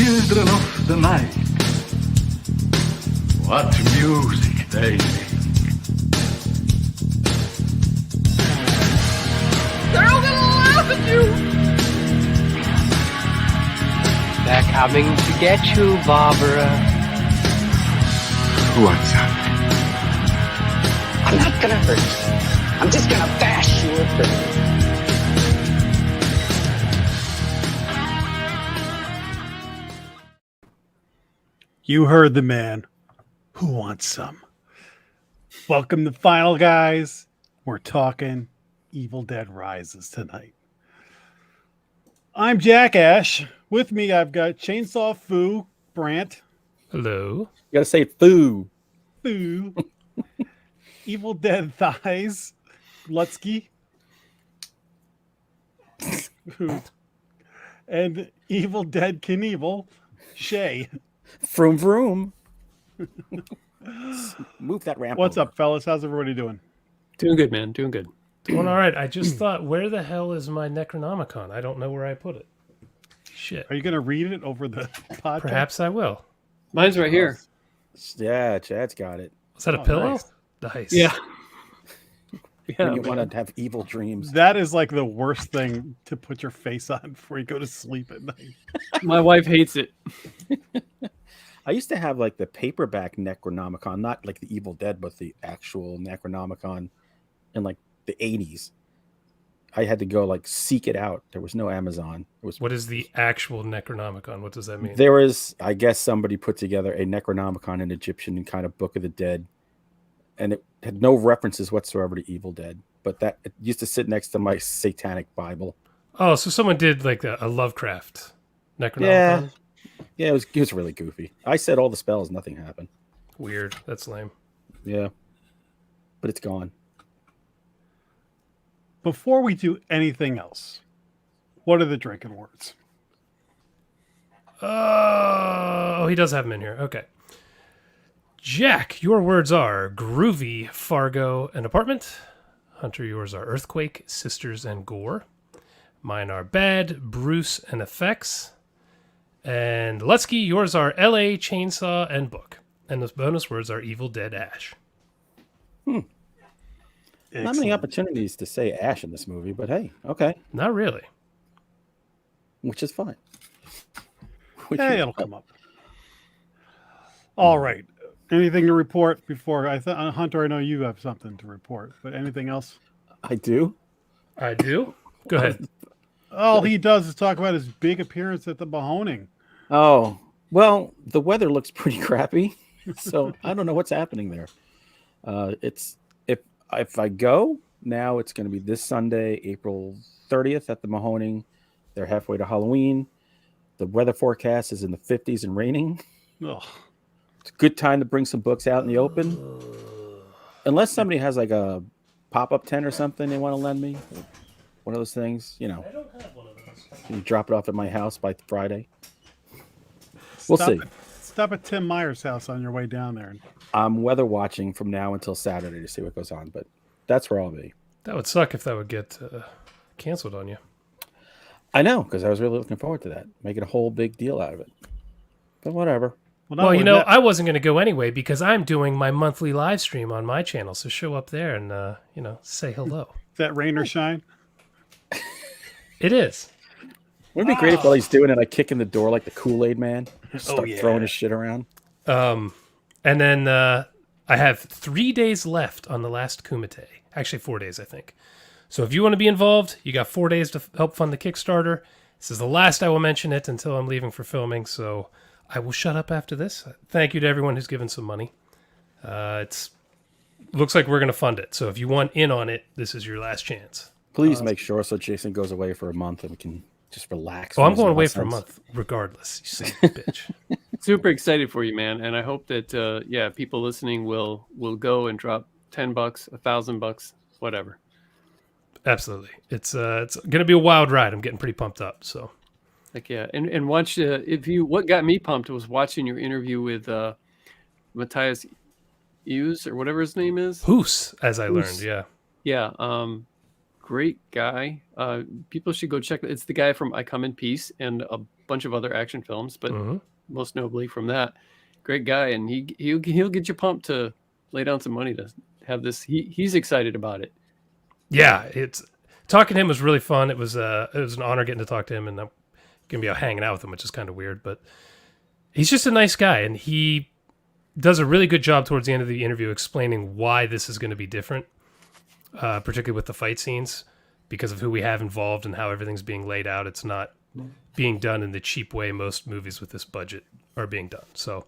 children of the night. What music they make. They're all gonna laugh at you! They're coming to get you, Barbara. What's up? I'm not gonna hurt you. I'm just gonna bash you a bit. You heard the man. Who wants some? Welcome to Final Guys. We're talking Evil Dead Rises tonight. I'm Jack Ash. With me, I've got Chainsaw Foo Brant. Hello. You gotta say foo. Foo. Evil Dead Thighs. Lutsky. Who? And Evil Dead Knievel. Shay. Vroom vroom. Move that ramp. What's over. up, fellas? How's everybody doing? Doing good, man. Doing good. Doing all right. I just thought, where the hell is my Necronomicon? I don't know where I put it. Shit. Are you going to read it over the podcast? Perhaps I will. Mine's right here. Yeah, Chad's got it. Was that a Oh, pillow? Nice. Yeah. When you want to have evil dreams. That is like the worst thing to put your face on before you go to sleep at night. My wife hates it. I used to have like the paperback Necronomicon, not like the Evil Dead, but the actual Necronomicon in like the 80s. I had to go like seek it out. There was no Amazon. It was What is the actual Necronomicon? What does that mean? There was, I guess, somebody put together a Necronomicon, an Egyptian kind of Book of the Dead, and it had no references whatsoever to Evil Dead. But that it used to sit next to my satanic Bible. Oh, so someone did like a Lovecraft Necronomicon? Yeah. Yeah, it was really goofy. I said all the spells, nothing happened. Weird. That's lame. Yeah. But it's gone. Before we do anything else, what are the drinking words? Oh, he does have them in here. Okay. Jack, your words are groovy, Fargo, and apartment. Hunter, yours are earthquake, sisters, and gore. Mine are bad, Bruce, and effects. And Lutsky, yours are LA, chainsaw, and book. And those bonus words are Evil Dead Ash. Not many opportunities to say Ash in this movie, but hey, okay. Not really. Which is fine. Hey, it'll come up. All right. Anything to report before Hunter? I know you have something to report, but anything else? I do. I do? Go ahead. All he does is talk about his big appearance at the Mahoning. Oh, well, the weather looks pretty crappy, so I don't know what's happening there. It's if I go now, it's going to be this Sunday, April 30th at the Mahoning. They're halfway to Halloween. The weather forecast is in the 50s and raining. Ugh. It's a good time to bring some books out in the open, unless somebody has like a pop-up tent or something they want to lend me. One of those things, you know. I don't have one of those. Can you drop it off at my house by Friday? We'll see. Stop at Tim Meyer's house on your way down there. I'm weather watching from now until Saturday to see what goes on, but that's where I'll be. That would suck if that would get canceled on you. I know, because I was really looking forward to that, making a whole big deal out of it. But whatever. Well, you know, I wasn't going to go anyway because I'm doing my monthly live stream on my channel. So show up there and, say hello. Is that rain or shine? It is. Wouldn't it be great if while he's doing it, I kick in the door like the Kool-Aid man, start yeah. throwing his shit around? And then I have 3 days left on the last Kumite. Actually, 4 days, I think. So if you want to be involved, you got 4 days to help fund the Kickstarter. This is the last I will mention it until I'm leaving for filming. So I will shut up after this. Thank you to everyone who's given some money. It's looks like we're going to fund it. So if you want in on it, this is your last chance. Please make sure so Jason goes away for a month and we can just relax. Oh, I'm going away for a month regardless. You son of a bitch. Super excited for you, man. And I hope that, people listening will go and drop $10, $1,000, whatever. Absolutely. It's going to be a wild ride. I'm getting pretty pumped up. So, Like, yeah. And watch, what got me pumped was watching your interview with Matthias Hughes or whatever his name is. Hoos, as I learned. Hoos. Yeah. Yeah. great guy. People should go check. It's the guy from I Come in Peace and a bunch of other action films, but most notably from that. Great guy, and he'll get you pumped to lay down some money to have this. He's excited about it. Yeah, it's talking to him was really fun. It was an honor getting to talk to him, and I'm gonna be out hanging out with him, which is kind of weird, but he's just a nice guy, and he does a really good job towards the end of the interview explaining why this is going to be different, particularly with the fight scenes, because of who we have involved and how everything's being laid out. It's not being done in the cheap way most movies with this budget are being done. So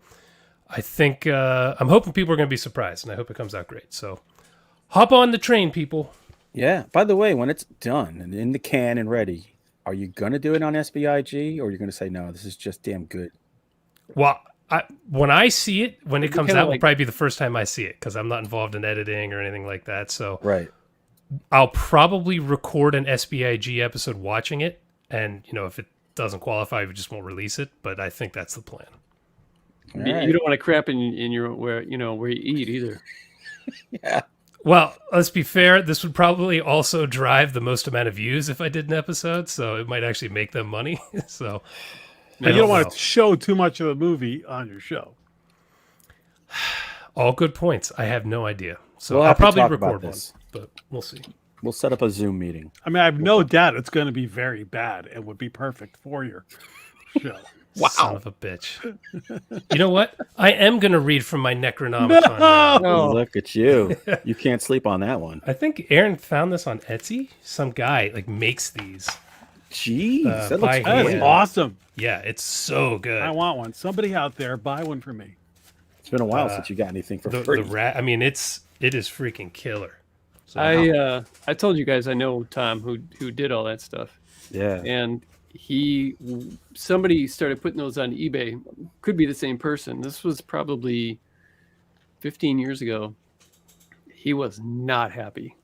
I think I'm hoping people are going to be surprised, and I hope it comes out great. So hop on the train, people. Yeah. By the way, when it's done and in the can and ready, are you going to do it on SBIG, or are you going to say, no, this is just damn good? Well, when I see it, when it comes out, will like- probably be the first time I see it because I'm not involved in editing or anything like that. So Right. I'll probably record an SBIG episode watching it, and if it doesn't qualify, we just won't release it. But I think that's the plan. All You right. don't want to crap in your where you eat either. Yeah. Well, let's be fair. This would probably also drive the most amount of views if I did an episode, so it might actually make them money. So And you don't want to show too much of the movie on your show. all good points. I have no idea. So We'll I'll have to probably talk about record one, this. but we'll see. We'll set up a Zoom meeting. I mean, I have no doubt it's going to be very bad and would be perfect for your show. Son of a bitch. You know what? I am going to read from my Necronomicon now. No. Look at you. You can't sleep on that one. I think Aaron found this on Etsy. Some guy makes these. Jeez. that by looks hand. That's great. awesome. Yeah, it's so good. I want one. Somebody out there, buy one for me. It's been a while since you got anything for the free. rat. I mean, it is freaking killer. So, I told you guys I know Tom who did all that stuff, Yeah. and somebody started putting those on eBay. Could be the same person. This was probably 15 years ago. He was not happy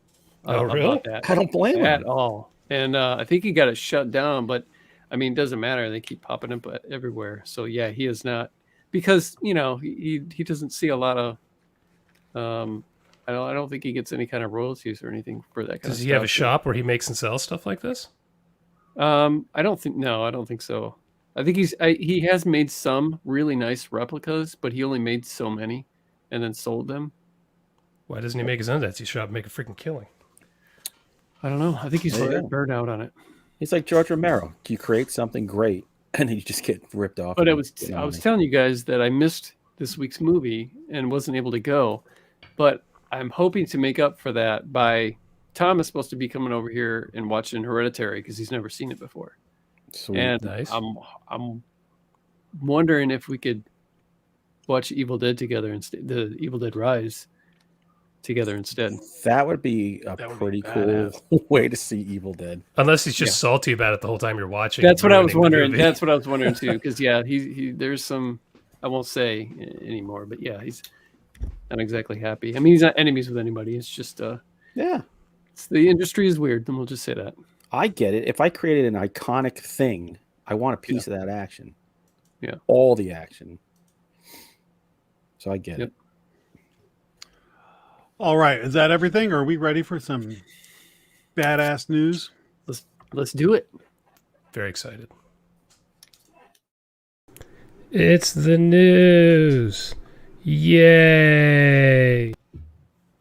really? about that I don't blame at him. all. And I think he got it shut down, but I mean, it doesn't matter. They keep popping up everywhere. So yeah, he is not, because he doesn't see a lot of. I don't think he gets any kind of royalties or anything for that kind of stuff. does he have a shop where he makes and sells stuff like this? I don't think so. I think he has made some really nice replicas, but he only made so many and then sold them. Why doesn't he make his own Etsy shop and make a freaking killing? I don't know. I think he's There you go. burned out on it. He's like George Romero. You create something great, and then you just get ripped off. But and I was get money. telling you guys that I missed this week's movie and wasn't able to go, but I'm hoping to make up for that by Tom is supposed to be coming over here and watching Hereditary because he's never seen it before. Sweet. And Nice. I'm wondering if we could watch Evil Dead together instead, the Evil Dead Rise together instead. That would be a That would pretty be cool way to see Evil Dead. Unless he's just salty about it the whole time you're watching. That's what I was ruining the wondering. movie. That's what I was wondering too. Because yeah, he there's some, I won't say anymore, but yeah, he's not exactly happy. I mean, he's not enemies with anybody. It's just Yeah, the industry is weird. Then we'll just say that. I get it. If I created an iconic thing, I want a piece of that action. Yeah. All the action. So I get Yep. it. All right. Is that everything? Or are we ready for some badass news? Let's do it. Very excited. It's the news. Yay.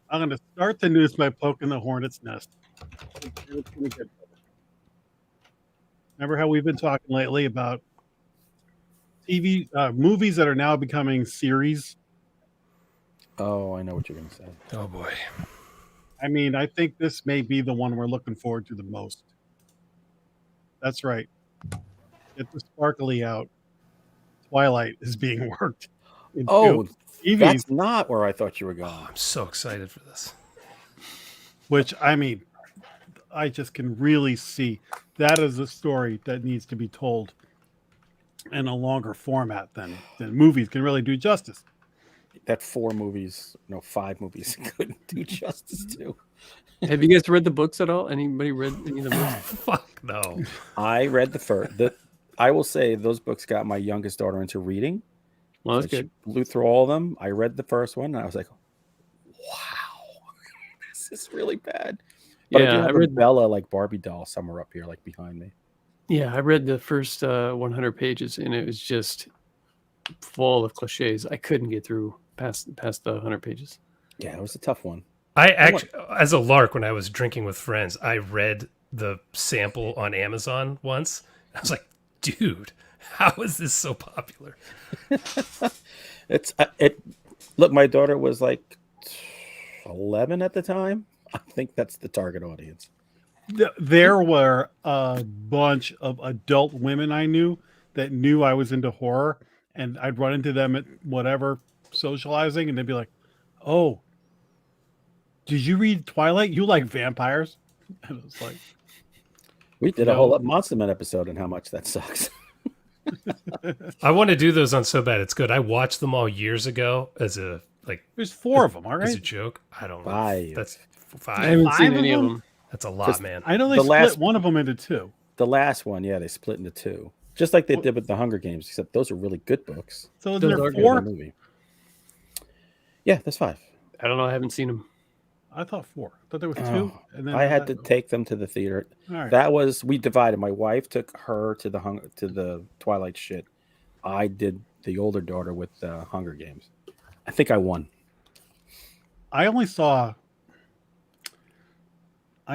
I'm going to start the news by poking the hornet's nest. Remember how we've been talking lately about TV movies that are now becoming series? Oh, I know what you're going to say. Oh boy. I mean, I think this may be the one we're looking forward to the most. That's right. Get the sparkly out. Twilight is being worked into Oh, TVs, that's not where I thought you were going. I'm so excited for this. which I mean, I just can really see that is a story that needs to be told in a longer format than movies can really do justice. That 5 movies couldn't do justice to. Have you guys read the books at all? Anybody read any of the books? Fuck no. I read the first. I will say those books got my youngest daughter into reading. Well, that's She good. blew through all of them. I read the first one, and I was like, "Wow, this is really bad." But I Yeah, do I have a read. Bella like Barbie doll somewhere up here, like behind me. Yeah, I read the first 100 pages, and it was just full of cliches. I couldn't get through past the 100 pages. Yeah, it was a tough one. I I want- actually, as a lark, when I was drinking with friends, I read the sample on Amazon once. I was like, dude, how is this so popular? It's it. Look, my daughter was like 11 at the time. I think that's the target audience. There were a bunch of adult women I knew that knew I was into horror, and I'd run into them at whatever socializing, and they'd be like, "Oh, did you read Twilight? You like vampires?" And I was like, We did No. a whole Monster Men episode on how much that sucks. I want to do those on So Bad It's Good. I watched them all years ago as a "There's 4 of them, all as a right." joke. I don't know. 5. That's I 5. haven't 5 seen of any of them? them. That's a lot, 'Cause man. I know they The split last- one of them into 2. The last one, yeah, they split into 2, just like they did with the Hunger Games. Except those are really good books. So is Those there are Good 4? movie. Yeah, that's 5. I don't know. I haven't seen them. I thought 4. I thought there was 2. Oh, And then I had to take them to the theater. All right. That was we divided. My wife took her to the Twilight shit. I did the older daughter with the Hunger Games. I think I won. I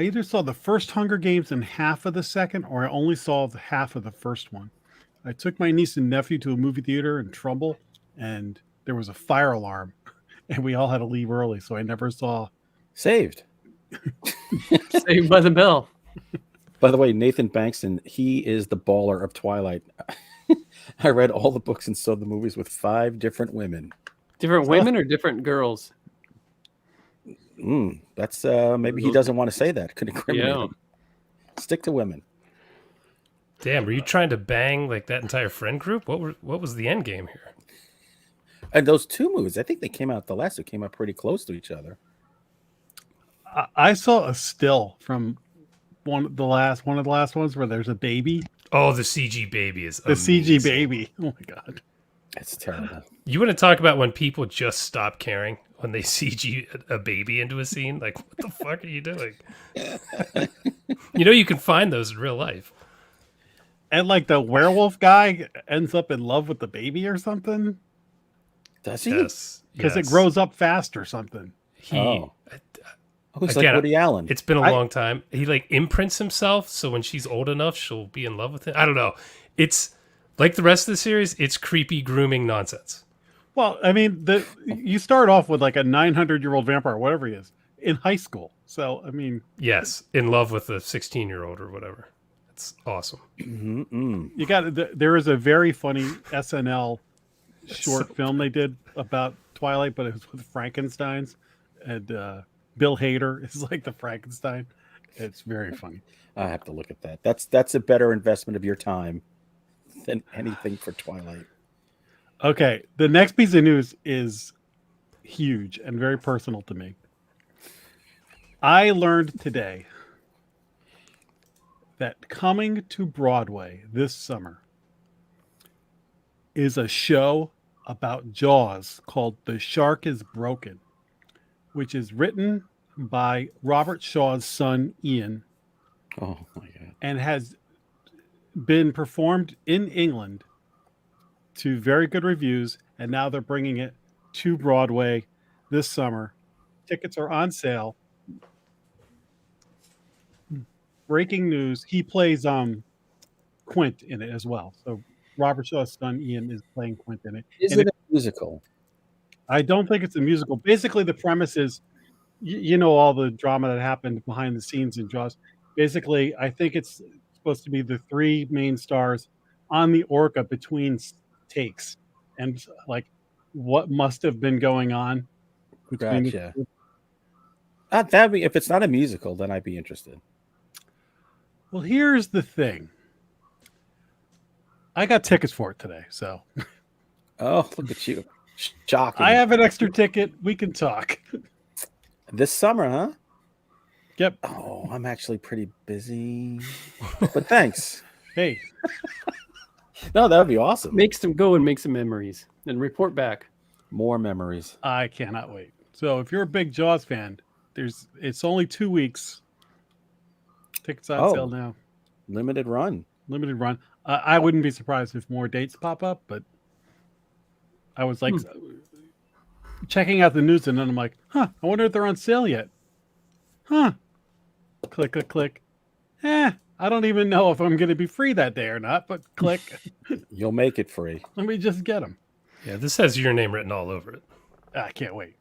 either saw the first Hunger Games and half of the second, or I only saw the half of the first one. I took my niece and nephew to a movie theater in Trumbull, and there was a fire alarm, and we all had to leave early, so I never saw. Saved. Saved by the Bell. By the way, Nathan Bankston, he is the baller of Twilight. I read all the books and saw the movies with 5 different women. Different women or different girls? That's maybe he doesn't want to say that. Could incriminate Yeah. him. Stick to women. Damn, were you trying to bang like that entire friend group? What was the end game here? And those 2 movies, I think they came out. The last 2 came out pretty close to each other. I saw a still from one of the last ones where there's a baby. Oh, the CG baby is The CG amazing. baby. Oh my god. It's terrible. You want to talk about when people just stop caring when they CG a baby into a scene? Like, what the fuck are you doing? You can find those in real life. And like the werewolf guy ends up in love with the baby or something Does he? Yes, because it yes. grows up fast or something. He. Oh. Who's Again, like Woody Allen? It's been a I- long time. He like imprints himself, so when she's old enough, she'll be in love with him. I don't know. It's like the rest of the series. It's creepy grooming nonsense. Well, I mean, you start off with like a 900-year-old vampire, whatever he is, in high school. So, I mean, Yes, in love with a 16-year-old or whatever. It's awesome. you got there is a very funny SNL short film they did about Twilight, but it was with Frankensteins, and Bill Hader is like the Frankenstein. It's very funny. I have to look at that. That's a better investment of your time than anything for Twilight. Okay, the next piece of news is huge and very personal to me. I learned today that coming to Broadway this summer is a show about Jaws called The Shark is Broken, which is written by Robert Shaw's son, Ian, Oh my god. and has been performed in England to very good reviews, and now they're bringing it to Broadway this summer. Tickets are on sale. Breaking news, he plays Quint in it as well. So Robert Shaw's son Ian is playing Quint in it. Is And it a musical? I don't think it's a musical. Basically, the premise is, you know, all the drama that happened behind the scenes in Jaws. Basically, I think it's supposed to be the 3 main stars on the orca between takes, and like what must have been going on between the Gotcha. two. That'd be if it's not a musical, then I'd be interested. Well, here's the thing. I got tickets for it today, so Oh, look at you. Shocking. I have an extra ticket. We can talk. This summer, huh? Yep. Oh, I'm actually pretty busy. But thanks. Hey, No, that would be awesome. Make some go and make some memories and report back. More memories. I cannot wait. So if you're a big Jaws fan, it's only 2 weeks. Tickets on sale Oh, now. limited run. Limited run. I wouldn't be surprised if more dates pop up, but I was like checking out the news and then I'm like, I wonder if they're on sale yet. Click, click, click. I don't even know if I'm going to be free that day or not, but click. You'll make it free. Let me just get them. Yeah, this has your name written all over it. I can't wait.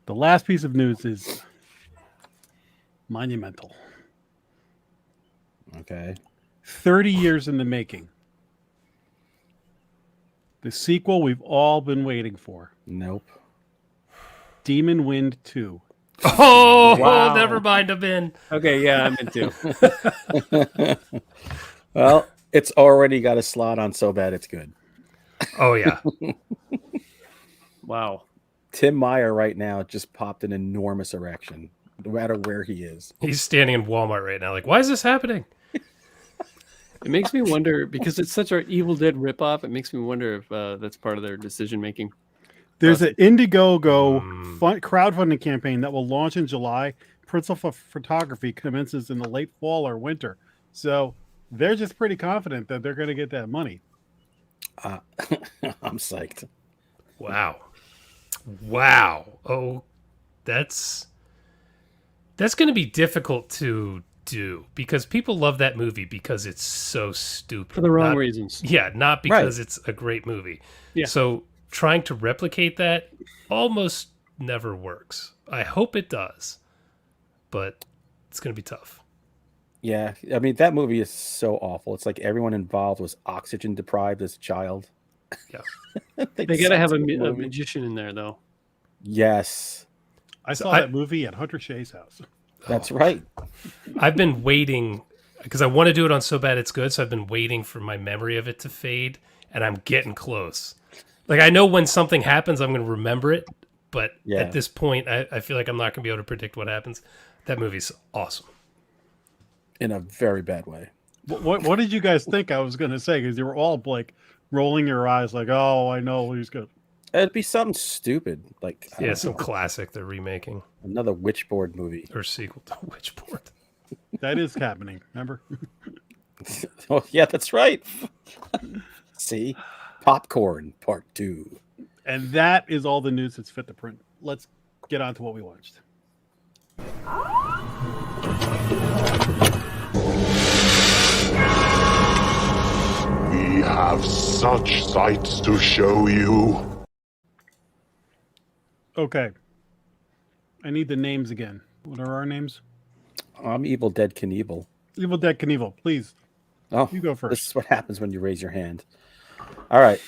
The last piece of news is monumental. Okay. 30 years in the making. The sequel we've all been waiting for. Nope. Demon Wind 2. Oh, Wow. never mind. I'm in. Okay, yeah, I'm into. Well, it's already got a slot on So Bad It's Good. Oh, yeah. Wow. Tim Meyer right now just popped an enormous erection, no matter where he is. He's standing in Walmart right now. Like, why is this happening? It makes me wonder, because it's such an Evil Dead ripoff, it makes me wonder if that's part of their decision making. There's an Indiegogo crowdfunding campaign that will launch in July. Principal photography commences in the late fall or winter. So they're just pretty confident that they're going to get that money. I'm psyched. Wow. Oh, that's going to be difficult to do because people love that movie because it's so stupid. For the wrong reasons. Yeah, not because it's a great movie. Yeah. So trying to replicate that almost never works. I hope it does, but it's going to be tough. Yeah, I mean, that movie is so awful. It's like everyone involved was oxygen deprived as a child. Yeah. They got to have a magician in there, though. Yes. I saw that movie at Hunter Shea's house. That's right. I've been waiting because I want to do it on So Bad It's Good, so I've been waiting for my memory of it to fade, and I'm getting close. Like, I know when something happens, I'm going to remember it, but at this point, I feel like I'm not going to be able to predict what happens. That movie's awesome. In a very bad way. What did you guys think I was going to say? Because you were all like rolling your eyes like, oh, I know he's good. It'd be something stupid. Like some classic they're remaking. Another Witchboard movie. Or sequel to Witchboard. That is happening, remember? Oh, yeah, that's right. See? Popcorn Part 2. And that is all the news that's fit to print. Let's get on to what we watched. We have such sights to show you. Okay. I need the names again. What are our names? I'm Evil Dead Knievel. Evil Dead Knievel, please. Oh, you go first. This is what happens when you raise your hand. All right.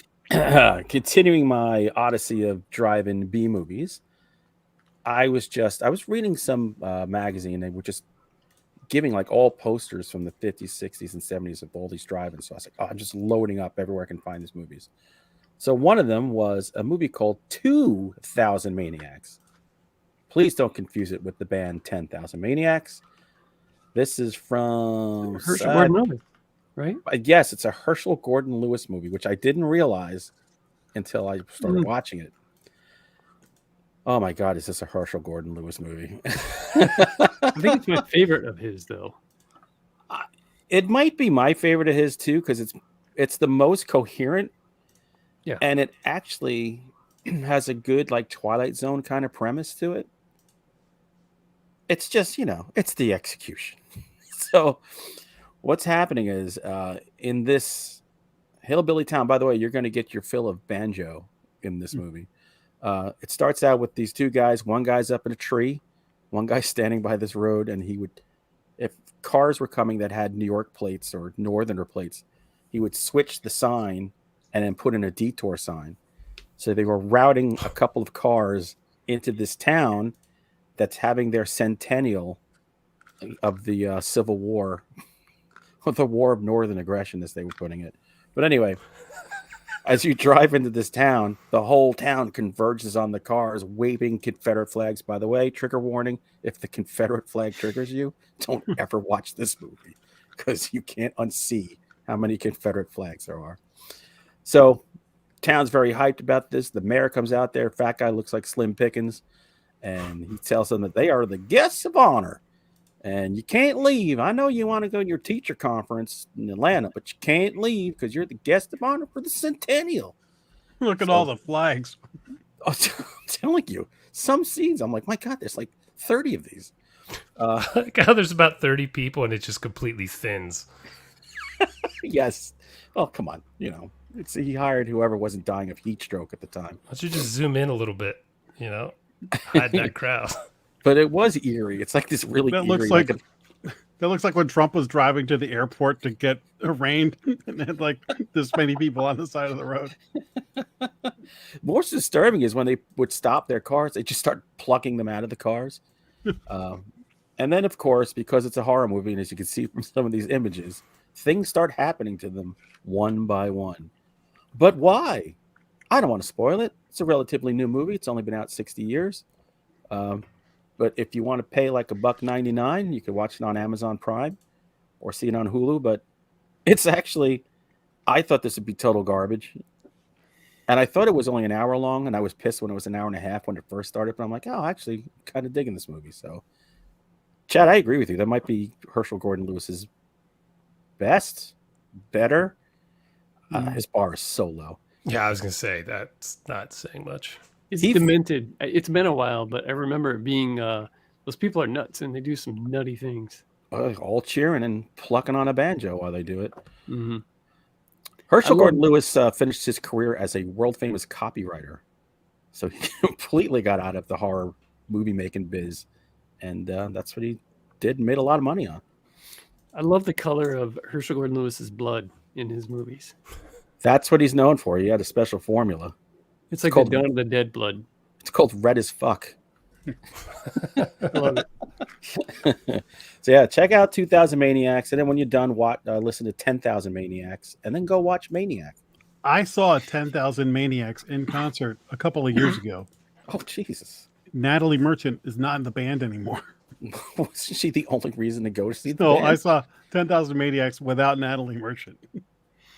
Continuing my odyssey of drive-in B movies, I was reading some magazine. They were just giving like all posters from the 50s, 60s, and 70s of all these drive-ins. So I was like, I'm just loading up everywhere I can find these movies. So one of them was a movie called 2000 Maniacs. Please don't confuse it with the band 10,000 Maniacs. This is from Herschel Gordon Lewis, right? Yes, it's a Herschel Gordon Lewis movie, which I didn't realize until I started watching it. Oh my God, is this a Herschel Gordon Lewis movie? I think it's my favorite of his, though. It might be my favorite of his too, because it's the most coherent. Yeah, and it actually has a good like Twilight Zone kind of premise to it. It's just, it's the execution. So what's happening is in this hillbilly town, by the way, you're going to get your fill of banjo in this movie. It starts out with these two guys. One guy's up in a tree. One guy's standing by this road, and if cars were coming that had New York plates or Northerner plates, he would switch the sign and then put in a detour sign. So they were routing a couple of cars into this town that's having their centennial of the Civil War, of the War of Northern Aggression, as they were putting it. But anyway, as you drive into this town, the whole town converges on the cars, waving Confederate flags. By the way, trigger warning, if the Confederate flag triggers you, don't ever watch this movie, because you can't unsee how many Confederate flags there are. So town's very hyped about this. The mayor comes out there. Fat guy looks like Slim Pickens. And he tells them that they are the guests of honor. and you can't leave. I know you want to go to your teacher conference in Atlanta, but you can't leave because you're the guest of honor for the centennial. Look at all the flags. I'm telling you, some scenes, I'm like, my God, there's like 30 of these. Like how there's about 30 people and it just completely thins. Yes. Oh, come on. You know, he hired whoever wasn't dying of heat stroke at the time. Why don't you just zoom in a little bit, you know, hide that crowd. But it was eerie. It's like this really That eerie. looks like when Trump was driving to the airport to get arraigned, and had like this many people on the side of the road. Most disturbing is when they would stop their cars, they just start plucking them out of the cars. And then, of course, because it's a horror movie, and as you can see from some of these images, things start happening to them one by one. But why? I don't want to spoil it. It's a relatively new movie. It's only been out 60 years. But if you want to pay like $1.99, you can watch it on Amazon Prime or see it on Hulu. But it's actually, I thought this would be total garbage. And I thought it was only an hour long, and I was pissed when it was an hour and a half when it first started. But I'm like, oh, actually, kind of digging this movie. So, Chad, I agree with you. That might be Herschel Gordon Lewis's better. His bar is so low. Yeah, I was going to say that's not saying much. It's demented. It's been a while, but I remember it being those people are nuts and they do some nutty things. All cheering and plucking on a banjo while they do it. Mm-hmm. Herschel Gordon Lewis finished his career as a world famous copywriter. So he completely got out of the horror movie making biz. And that's what he did and made a lot of money on. I love the color of Herschel Gordon Lewis's blood in his movies. That's what he's known for. He had a special formula. It's like the Dawn of the Dead blood. It's called Red as Fuck. I love it. So yeah, check out 2000 Maniacs, and then when you're done, listen to 10,000 Maniacs, and then go watch Maniac. I saw 10,000 Maniacs in concert a couple of years ago. Oh Jesus! Natalie Merchant is not in the band anymore. Wasn't she the only reason to go to see the So band? I saw 10,000 Maniacs without Natalie Merchant.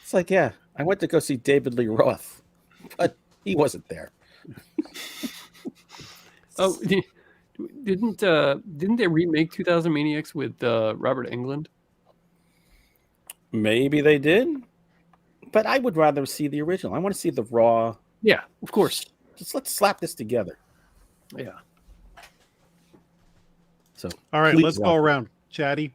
It's like, yeah, I went to go see David Lee Roth, but he wasn't there. Oh, didn't they remake 2000 Maniacs with Robert Englund? Maybe they did, but I would rather see the original. I want to see the raw. Yeah, of course. Just let's slap this together. Yeah. So, all right, let's watch go around. Chatty.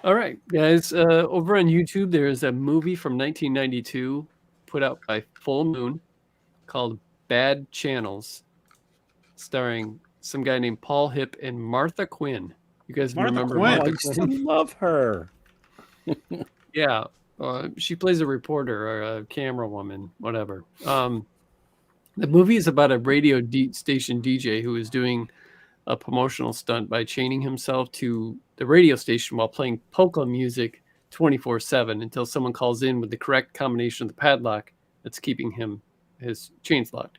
All right, guys. Over on YouTube, there's a movie from 1992 put out by Full Moon called Bad Channels, starring some guy named Paul Hipp and Martha Quinn. You guys remember Martha I Quinn? love her. Yeah. She plays a reporter or a camera woman, whatever. The movie is about a radio station DJ who is doing a promotional stunt by chaining himself to the radio station while playing polka music 24/7 until someone calls in with the correct combination of the padlock that's keeping his chains locked.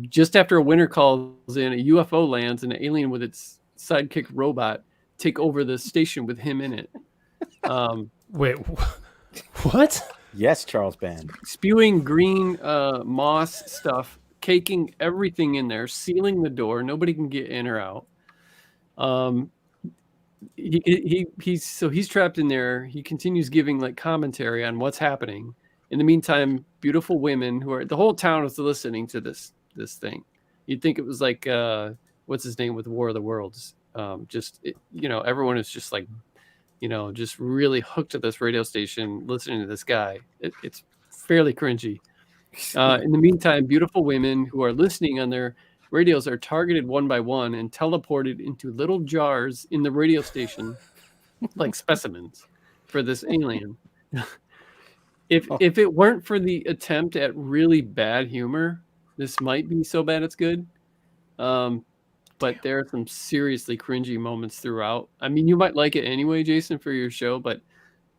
Just after a winter calls in, a UFO lands and an alien with its sidekick robot take over the station with him in it. Wait, what? Yes, Charles Band. Spewing green moss stuff, caking everything in there, sealing the door. Nobody can get in or out. He's trapped in there. He continues giving like commentary on what's happening. In the meantime, beautiful women the whole town is listening to this thing. You'd think it was like what's his name with War of the Worlds. Everyone is just like, just really hooked to this radio station, listening to this guy. It's fairly cringy. In the meantime, beautiful women who are listening on their radios are targeted one by one and teleported into little jars in the radio station, like specimens for this alien. If it weren't for the attempt at really bad humor, this might be so bad it's good. But there are some seriously cringy moments throughout. I mean, you might like it anyway, Jason, for your show, but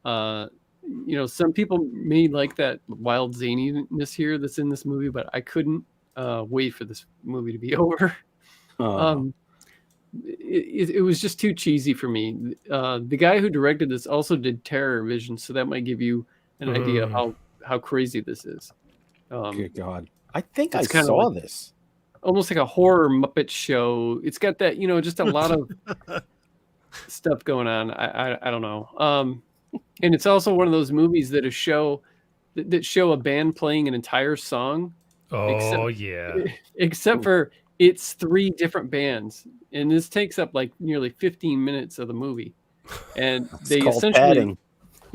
some people may like that wild zaniness here that's in this movie, but I couldn't wait for this movie to be over. It was just too cheesy for me. The guy who directed this also did Terror Vision, so that might give you an idea of how crazy this is. Good God. I think I saw this. Almost like a horror Muppet show. It's got that, just a lot of stuff going on. I don't know. And it's also one of those movies that that show a band playing an entire song. Oh yeah. Except for it's 3 different bands, and this takes up like nearly 15 minutes of the movie. And they called essentially padding.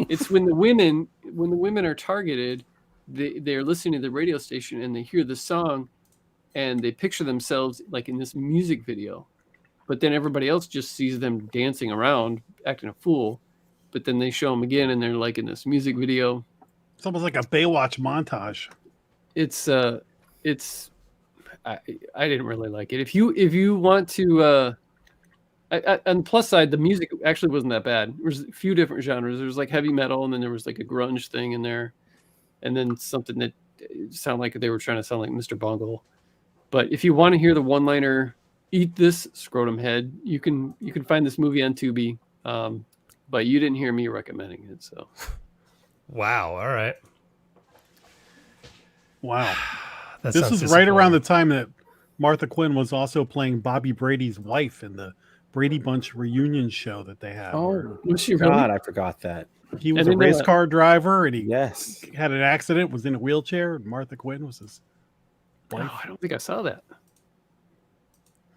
it's when the women are targeted, they're listening to the radio station and they hear the song, and they picture themselves like in this music video, but then everybody else just sees them dancing around, acting a fool. But then they show them again, and they're like in this music video. It's almost like a Baywatch montage. It's I didn't really like it. If you want to, on the plus side, the music actually wasn't that bad. There was a few different genres. There was like heavy metal, and then there was like a grunge thing in there, and then something that sounded like they were trying to sound like Mr. Bungle. But if you want to hear the one-liner, "Eat this, scrotum head," you can find this movie on Tubi. But you didn't hear me recommending it, so. Wow. All right. Wow. That This sounds is right around the disappointing. time that Martha Quinn was also playing Bobby Brady's wife in the Brady Bunch reunion show that they had. Oh, Was she really? God, I forgot that. He I was a didn't know race that. car driver, and he Yes. had an accident, was in a wheelchair, and Martha Quinn was his wife. Oh, I don't think I saw that.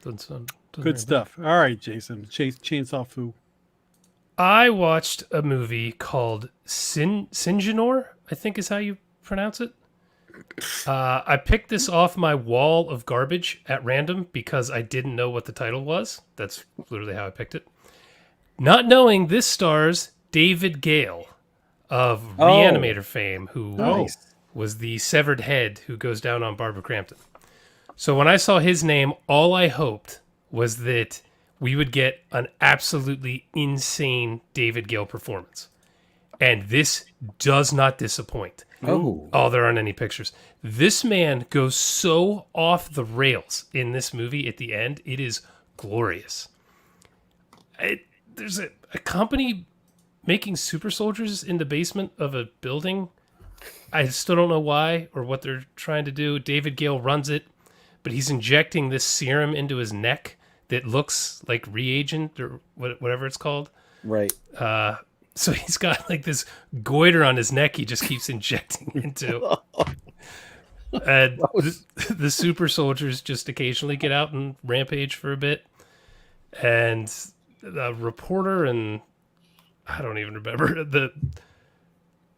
Doesn't ring a Good bell. stuff. All right, Jason. Chainsaw Foo. I watched a movie called Syngenor, I think is how you pronounce it. I picked this off my wall of garbage at random because I didn't know what the title was. That's literally how I picked it. Not knowing this stars David Gale of Reanimator fame, who Nice. was the severed head who goes down on Barbara Crampton. So when I saw his name, all I hoped was that we would get an absolutely insane David Gale performance. And this does not disappoint. Oh. Oh, there aren't any pictures. This man goes so off the rails in this movie at the end. It is glorious. There's a company making super soldiers in the basement of a building. I still don't know why or what they're trying to do. David Gale runs it, but he's injecting this serum into his neck that looks like reagent or whatever it's called. Right. So he's got like this goiter on his neck he just keeps injecting into. And the super soldiers just occasionally get out and rampage for a bit. And the reporter and I don't even remember, the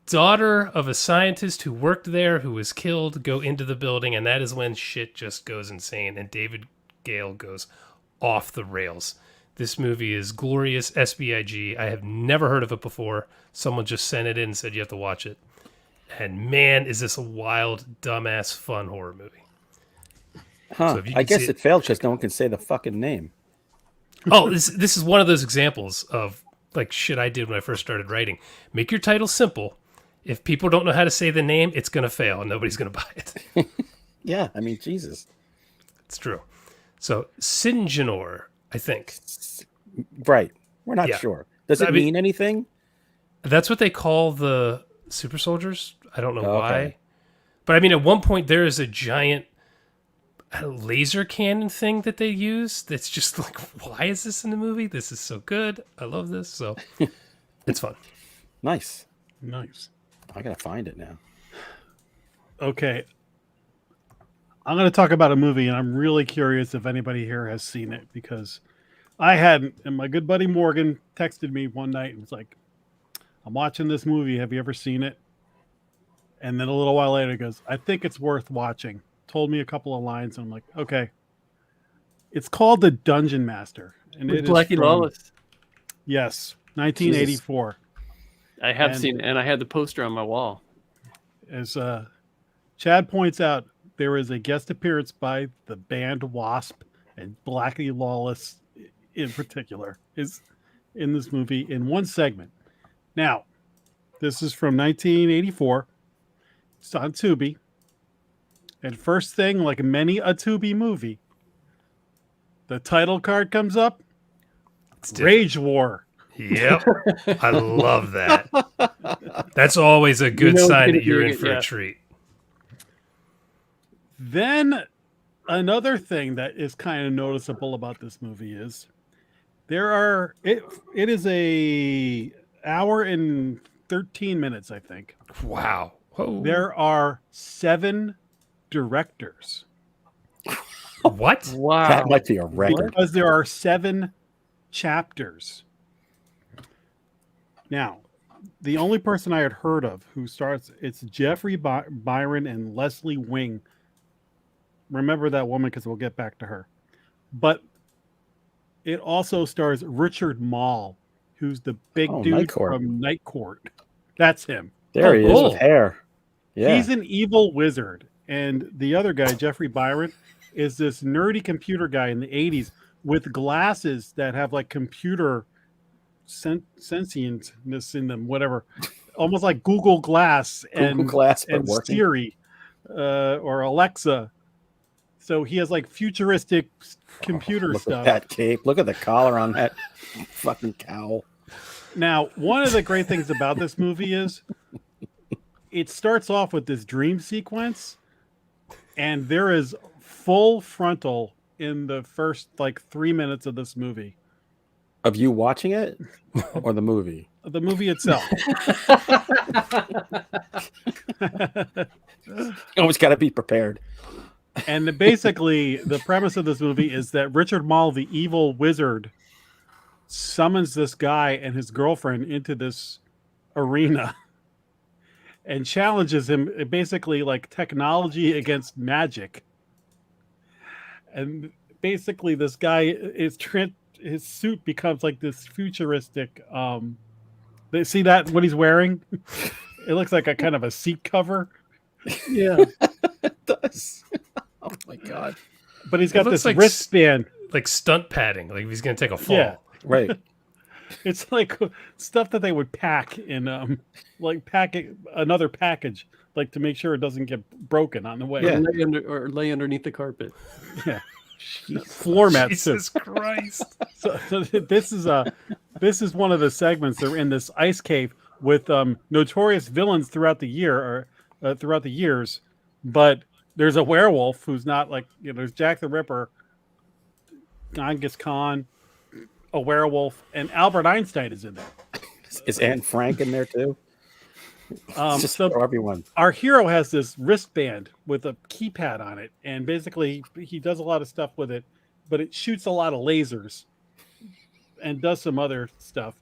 daughter of a scientist who worked there who was killed go into the building, and that is when shit just goes insane and David Gale goes off the rails. This movie is glorious. SBIG. I have never heard of it before. Someone just sent it in and said you have to watch it. And man, is this a wild, dumbass, fun horror movie. Huh. So if you I can guess see it failed because no one can say the fucking name. Oh, this is one of those examples of like shit I did when I first started writing. Make your title simple. If people don't know how to say the name, it's going to fail and nobody's going to buy it. Yeah, I mean, Jesus. It's true. So, Syngenor, I think. Right. We're not Yeah. sure. Does it I mean- mean anything? That's what they call the super soldiers. I don't know Okay. why. But I mean, at one point, there is a giant laser cannon thing that they use that's just like, why is this in the movie? This is so good. I love this. So, it's fun. Nice. Nice. I gotta find it now. Okay. I'm going to talk about a movie, and I'm really curious if anybody here has seen it because I hadn't. And my good buddy Morgan texted me one night and was like, I'm watching this movie. Have you ever seen it? And then a little while later, he goes, I think it's worth watching. Told me a couple of lines, and I'm like, okay. It's called The Dungeonmaster. And With it is Blackie from- Lawless. Yes, 1984. I have And- seen it, and I had the poster on my wall. As Chad points out, there is a guest appearance by the band Wasp, and Blackie Lawless in particular is in this movie in one segment. Now, this is from 1984. It's on Tubi. And first thing, like many a Tubi movie, the title card comes up. It's different. Rage War. Yep. I love that. That's always a good know it's sign gonna that you're be in a- for yeah. a treat. Then another thing that is kind of noticeable about this movie is It is a hour and 13 minutes, I think. Wow. Whoa. There are 7 directors What? Wow. That might be a record. because there are 7 chapters. Now, the only person I had heard of who starts, it's Jeffrey Byron and Leslie Wing. Remember that woman because we'll get back to her. But it also stars Richard Mall, who's the big dude Night Court. from Night Court. That's him. There he is cool. with hair. Yeah. He's an evil wizard. And the other guy, Jeffrey Byron, is this nerdy computer guy in the 80s with glasses that have like computer sentientness in them, whatever. Almost like Google Glass Google Glass, but and working. Siri or Alexa. So he has like futuristic computer Look stuff. at that cape. Look at the collar on that fucking cowl. Now, one of the great things about this movie is it starts off with this dream sequence, and there is full frontal in the first like 3 minutes of this movie. Of you watching it or the movie? The movie itself. Always got to be prepared. And basically, the premise of this movie is that Richard Mall, the evil wizard, summons this guy and his girlfriend into this arena and challenges him, basically like technology against magic. And basically, this guy is his suit becomes like this futuristic. See that what he's wearing? It looks like a kind of a seat cover. Yeah. It does. Oh my god! But he's got looks this like wristband. Like stunt padding. Like he's gonna take a fall. Yeah. Right. It's like stuff that they would pack in, like another package, like to make sure it doesn't get broken on the way. Yeah. Lay underneath the carpet. Yeah. Floor mats. too. Jesus Christ. So this is one of the segments. They're in this ice cave with notorious villains throughout the year or throughout the years, but there's a werewolf who's not like there's Jack the Ripper, Genghis Khan, a werewolf, and Albert Einstein is in there. Is Anne Frank in there too? Just So for everyone. our hero has this wristband with a keypad on it, and basically he does a lot of stuff with it, but it shoots a lot of lasers and does some other stuff.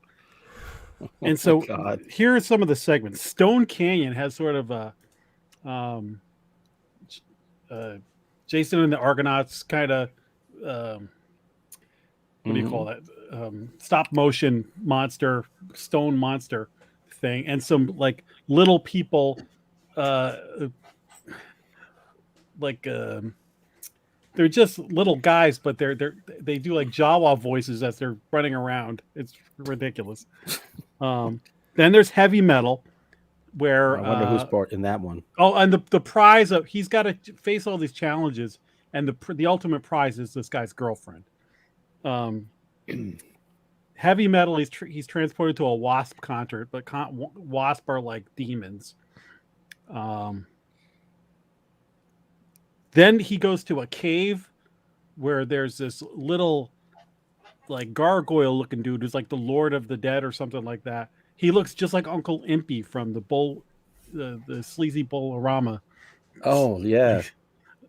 And so God. here are some of the segments. Stone Canyon has sort of a Jason and the Argonauts kind of what do you call that? Stop motion monster, stone monster thing, and some like little people they're just little guys, but they do like Jawa voices as they're running around. It's ridiculous. Then there's heavy metal, where I wonder who's part in that one. oh, and the prize of he's got to face all these challenges, and the ultimate prize is this guy's girlfriend. Heavy metal, he's transported to a Wasp concert, but Wasp are like demons. Then he goes to a cave where there's this little like gargoyle looking dude who's like the Lord of the Dead or something like that. He looks just like Uncle Impy from the sleazy Bolorama Oh yeah.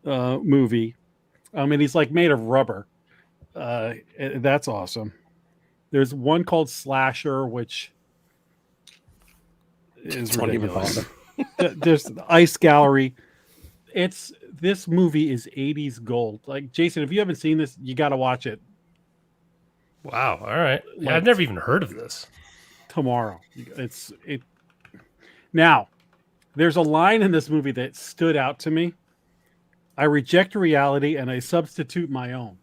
movie. And he's like made of rubber. That's awesome. There's one called Slasher, which is Don't even ridiculous. bother. There's the Ice Gallery. This movie is 80s gold. Like Jason, if you haven't seen this, you got to watch it Wow. All right. Yeah, Like- I've never even heard of this. tomorrow. Now, there's a line in this movie that stood out to me. I reject reality and I substitute my own.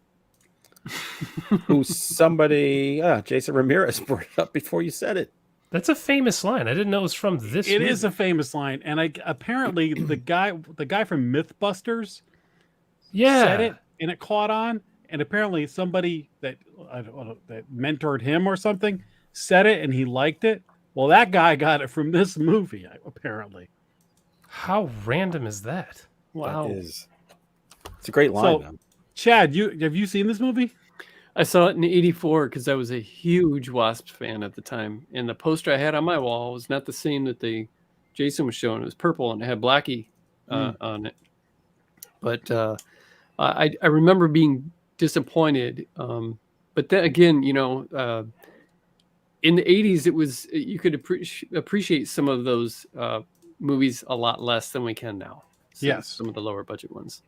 Who's somebody? Jason Ramirez brought it up before you said it. That's a famous line. I didn't know it was from this. It movie. is a famous line, and apparently the guy from MythBusters Yeah. said it, and it caught on. And apparently somebody that I don't know, that mentored him or something said it, and he liked it. Well, that guy got it from this movie, apparently. How random is that? Wow. That is. It's a great line. So, Chad, have you seen this movie? I saw it in '84 because I was a huge Wasps fan at the time, and the poster I had on my wall was not the same that Jason was showing. It was purple and it had Blackie on it. But I remember being disappointed. But then again, in the '80s, it was you could appreciate some of those movies a lot less than we can now. Yes. Some of the lower budget ones.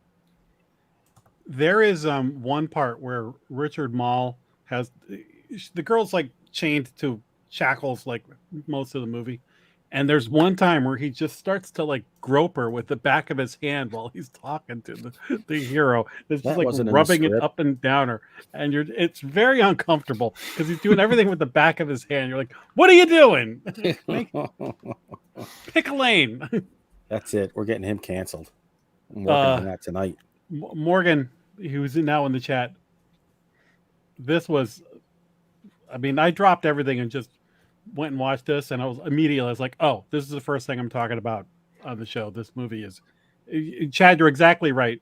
There is one part where Richard Mall has the girl's like chained to shackles like most of the movie. And there's one time where he just starts to like grope her with the back of his hand while he's talking to the hero. It's just That like wasn't in the rubbing it script. up and down her. And it's very uncomfortable because he's doing everything with the back of his hand. You're like, what are you doing? Pick a lane. That's it. We're getting him canceled. I'm working on that tonight. Morgan, who's now in the chat, I dropped everything and just went and watched this, and I was like, oh, this is the first thing I'm talking about on the show. This movie is, Chad, you're exactly right.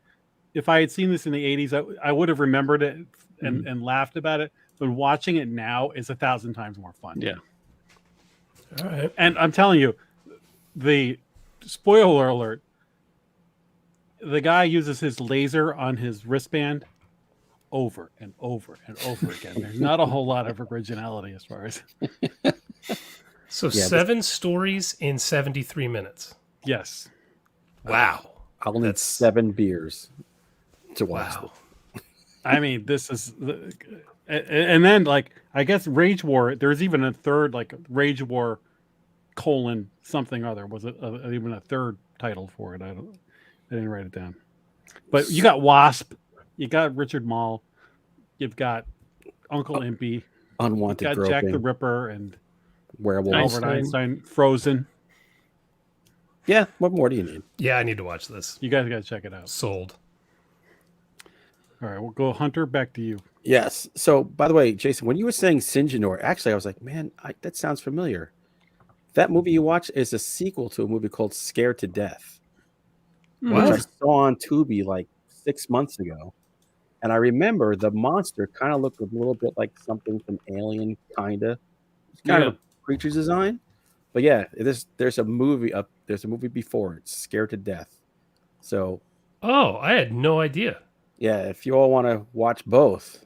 If I had seen this in the 80s, I would have remembered it and laughed about it, but watching it now is 1,000 times more fun. Yeah. All right. And I'm telling you, the spoiler alert, the guy uses his laser on his wristband over and over and over again. There's not a whole lot of originality as far as. So 7 stories in 73 minutes. Yes. Wow. I'll need 7 beers to watch Wow. this. I mean, this is, and then like I guess Rage War. There's even a third like Rage War : something other. Was it even a third title for it? I didn't write it down. But you got Wasp, you got Richard Mall, you've got Uncle Impy, Unwanted you got groping, Jack the Ripper, and werewolves. Albert Einstein, Frozen. Yeah, what more do you need? Yeah, I need to watch this. You guys got to check it out. Sold. All right, we'll go Hunter. Back to you. Yes. So, by the way, Jason, when you were saying Syngenor, actually, I was like, man, that sounds familiar. That movie you watched is a sequel to a movie called Scared to Death, which I saw on Tubi like 6 months ago. And I remember the monster kind of looked a little bit like something from Alien, kind of. It's kind of a creature's design. But yeah, there's a movie before it, Scared to Death. So, I had no idea. yeah, if you all want to watch both,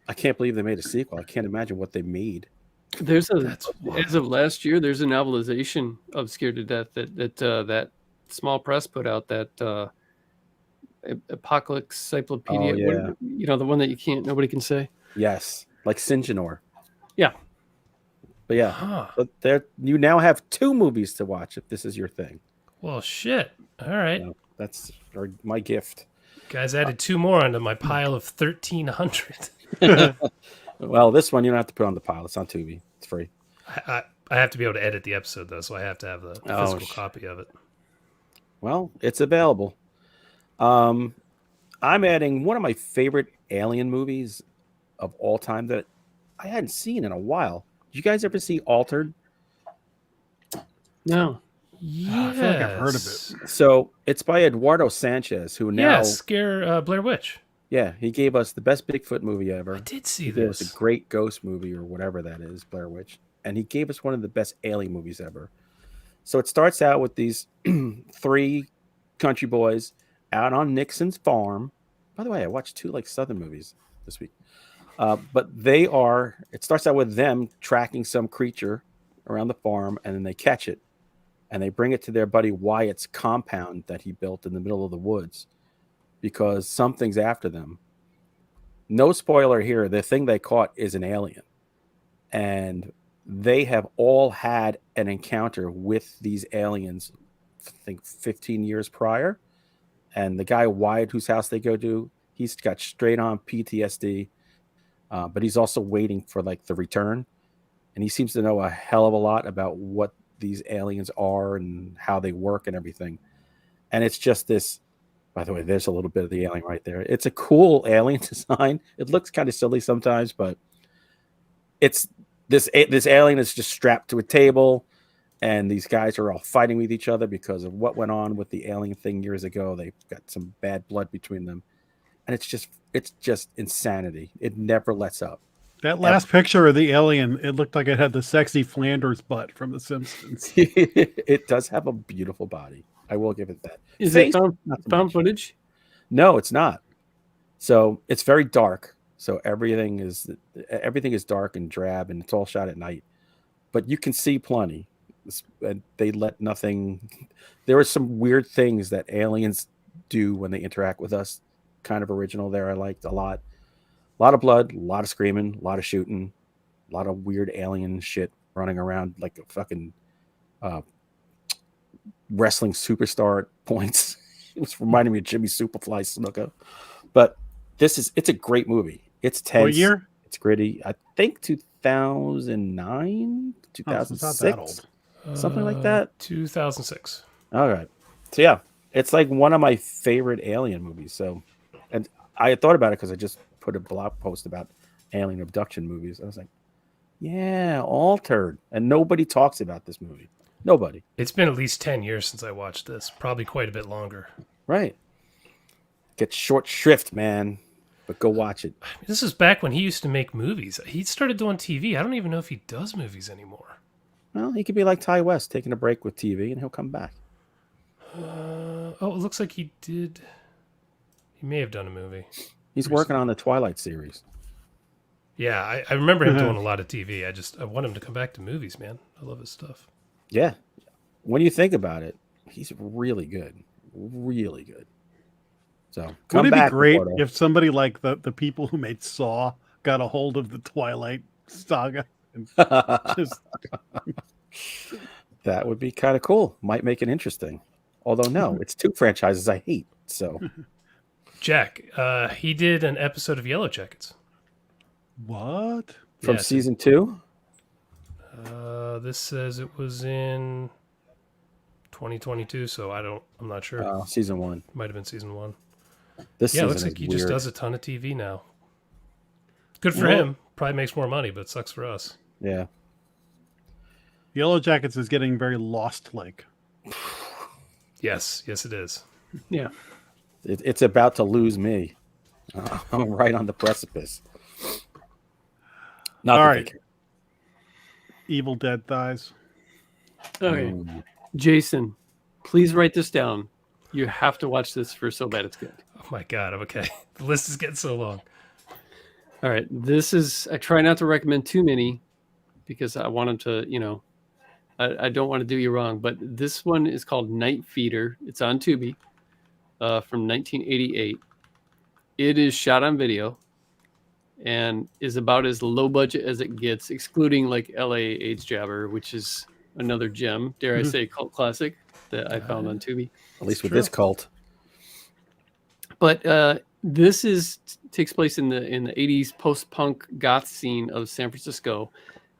I can't believe they made a sequel. I can't imagine what they made. There's as of last year, there's a novelization of Scared to Death that small press put out, that Apocalypse Cyclopedia. Oh, yeah. The one that nobody can say. Yes, like Syngenor. Yeah. But yeah, but you now have 2 movies to watch if this is your thing. Well, shit. All right. That's my gift. Guys added 2 more onto my pile of 1,300. Well, this one you don't have to put on the pile. It's on Tubi. It's free. I have to be able to edit the episode, though, so I have to have the physical copy of it. Well, it's available. I'm adding one of my favorite Alien movies of all time that I hadn't seen in a while. Did you guys ever see Altered? No. Yeah, I feel like I've heard of it. So it's by Eduardo Sanchez, who now Scare Blair Witch. Yeah, he gave us the best Bigfoot movie ever. I did see he this. Gave us a great ghost movie or whatever that is, Blair Witch, and he gave us one of the best alien movies ever. So it starts out with these 3 country boys out on Nixon's farm. By the way, I watched 2 like Southern movies this week. But it starts out with them tracking some creature around the farm, and then they catch it, and they bring it to their buddy Wyatt's compound that he built in the middle of the woods, because something's after them. No spoiler here. The thing they caught is an alien, and they have all had an encounter with these aliens, I think 15 years prior. And the guy Wyatt, whose house they go to, he's got straight on PTSD. But he's also waiting for like the return, and he seems to know a hell of a lot about what these aliens are and how they work and everything. And it's just this. By the way, there's a little bit of the alien right there. It's a cool alien design. It looks kind of silly sometimes, but it's this alien is just strapped to a table, and these guys are all fighting with each other because of what went on with the alien thing years ago. They've got some bad blood between them. and it's just insanity. It never lets up. That last picture of the alien, it looked like it had the sexy Flanders butt from The Simpsons. It does have a beautiful body. I will give it that. Is Face, it found, not so found much. footage? No, it's not. So it's very dark. So everything is dark and drab, and it's all shot at night. But you can see plenty. And they let nothing. There are some weird things that aliens do when they interact with us. Kind of original there. I liked a lot. A lot of blood, a lot of screaming, a lot of shooting, a lot of weird alien shit running around like a fucking wrestling superstar at points. It was reminding me of Jimmy Superfly Snuka. But it's a great movie. It's tense. What year? It's gritty. I think 2009, Oh, so it's 2006, not that old. something like that. 2006. All right. So yeah, it's like one of my favorite alien movies. So, and I had thought about it because I just put a blog post about alien abduction movies. I was like, yeah, Altered. And nobody talks about this movie. Nobody. It's been at least 10 years since I watched this. Probably quite a bit longer. Right. Get short shrift, man. But go watch it. I mean, this is back when he used to make movies. He started doing TV. I don't even know if he does movies anymore. Well, he could be like Ty West, taking a break with TV, and he'll come back. Oh, it looks like he did. He may have done a movie. He's working on the Twilight series. Yeah, I remember him doing a lot of TV. I want him to come back to movies, man. I love his stuff. Yeah. When you think about it, he's really good. Really good. So come Would it back, be great Ricardo. if somebody like the people who made Saw got a hold of the Twilight saga and just That would be kind of cool. Might make it interesting. Although no, it's two franchises I hate. So Jack, he did an episode of Yellow Jackets. what? from Yeah, season 2, This says it was in 2022, so I'm not sure. season 1. Might have been season 1. This Yeah, season it looks like is he weird. just does a ton of TV now. Good for Well- him. Probably makes more money, but sucks for us. Yeah. Yellow Jackets is getting very Lost-like. Yes, it is. Yeah. It's about to lose me. I'm right on the precipice. Not All that right. they care. Evil Dead Thighs. Okay. Ooh. Jason, please write this down. You have to watch this for So Bad It's Good. Oh my god, I'm okay. The list is getting so long. All right. I try not to recommend too many because I want them to, I don't want to do you wrong, but this one is called Night Feeder. It's on Tubi from 1988. It is shot on video and is about as low budget as it gets, excluding like LA AIDS Jabber, which is another gem, dare I say, cult classic that I found on Tubi. At least with this cult. But this takes place in the 80s post-punk goth scene of San Francisco.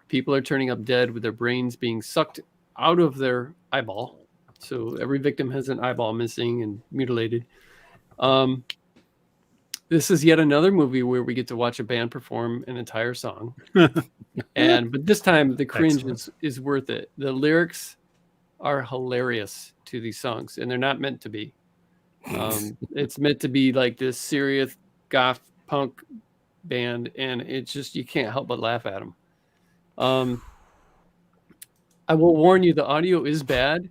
People are turning up dead with their brains being sucked out of their eyeball. So every victim has an eyeball missing and mutilated. This is yet another movie where we get to watch a band perform an entire song. But this time the cringe is worth it. The lyrics are hilarious to these songs, and they're not meant to be. It's meant to be like this serious goth punk band, and it's just you can't help but laugh at them. I will warn you, the audio is bad.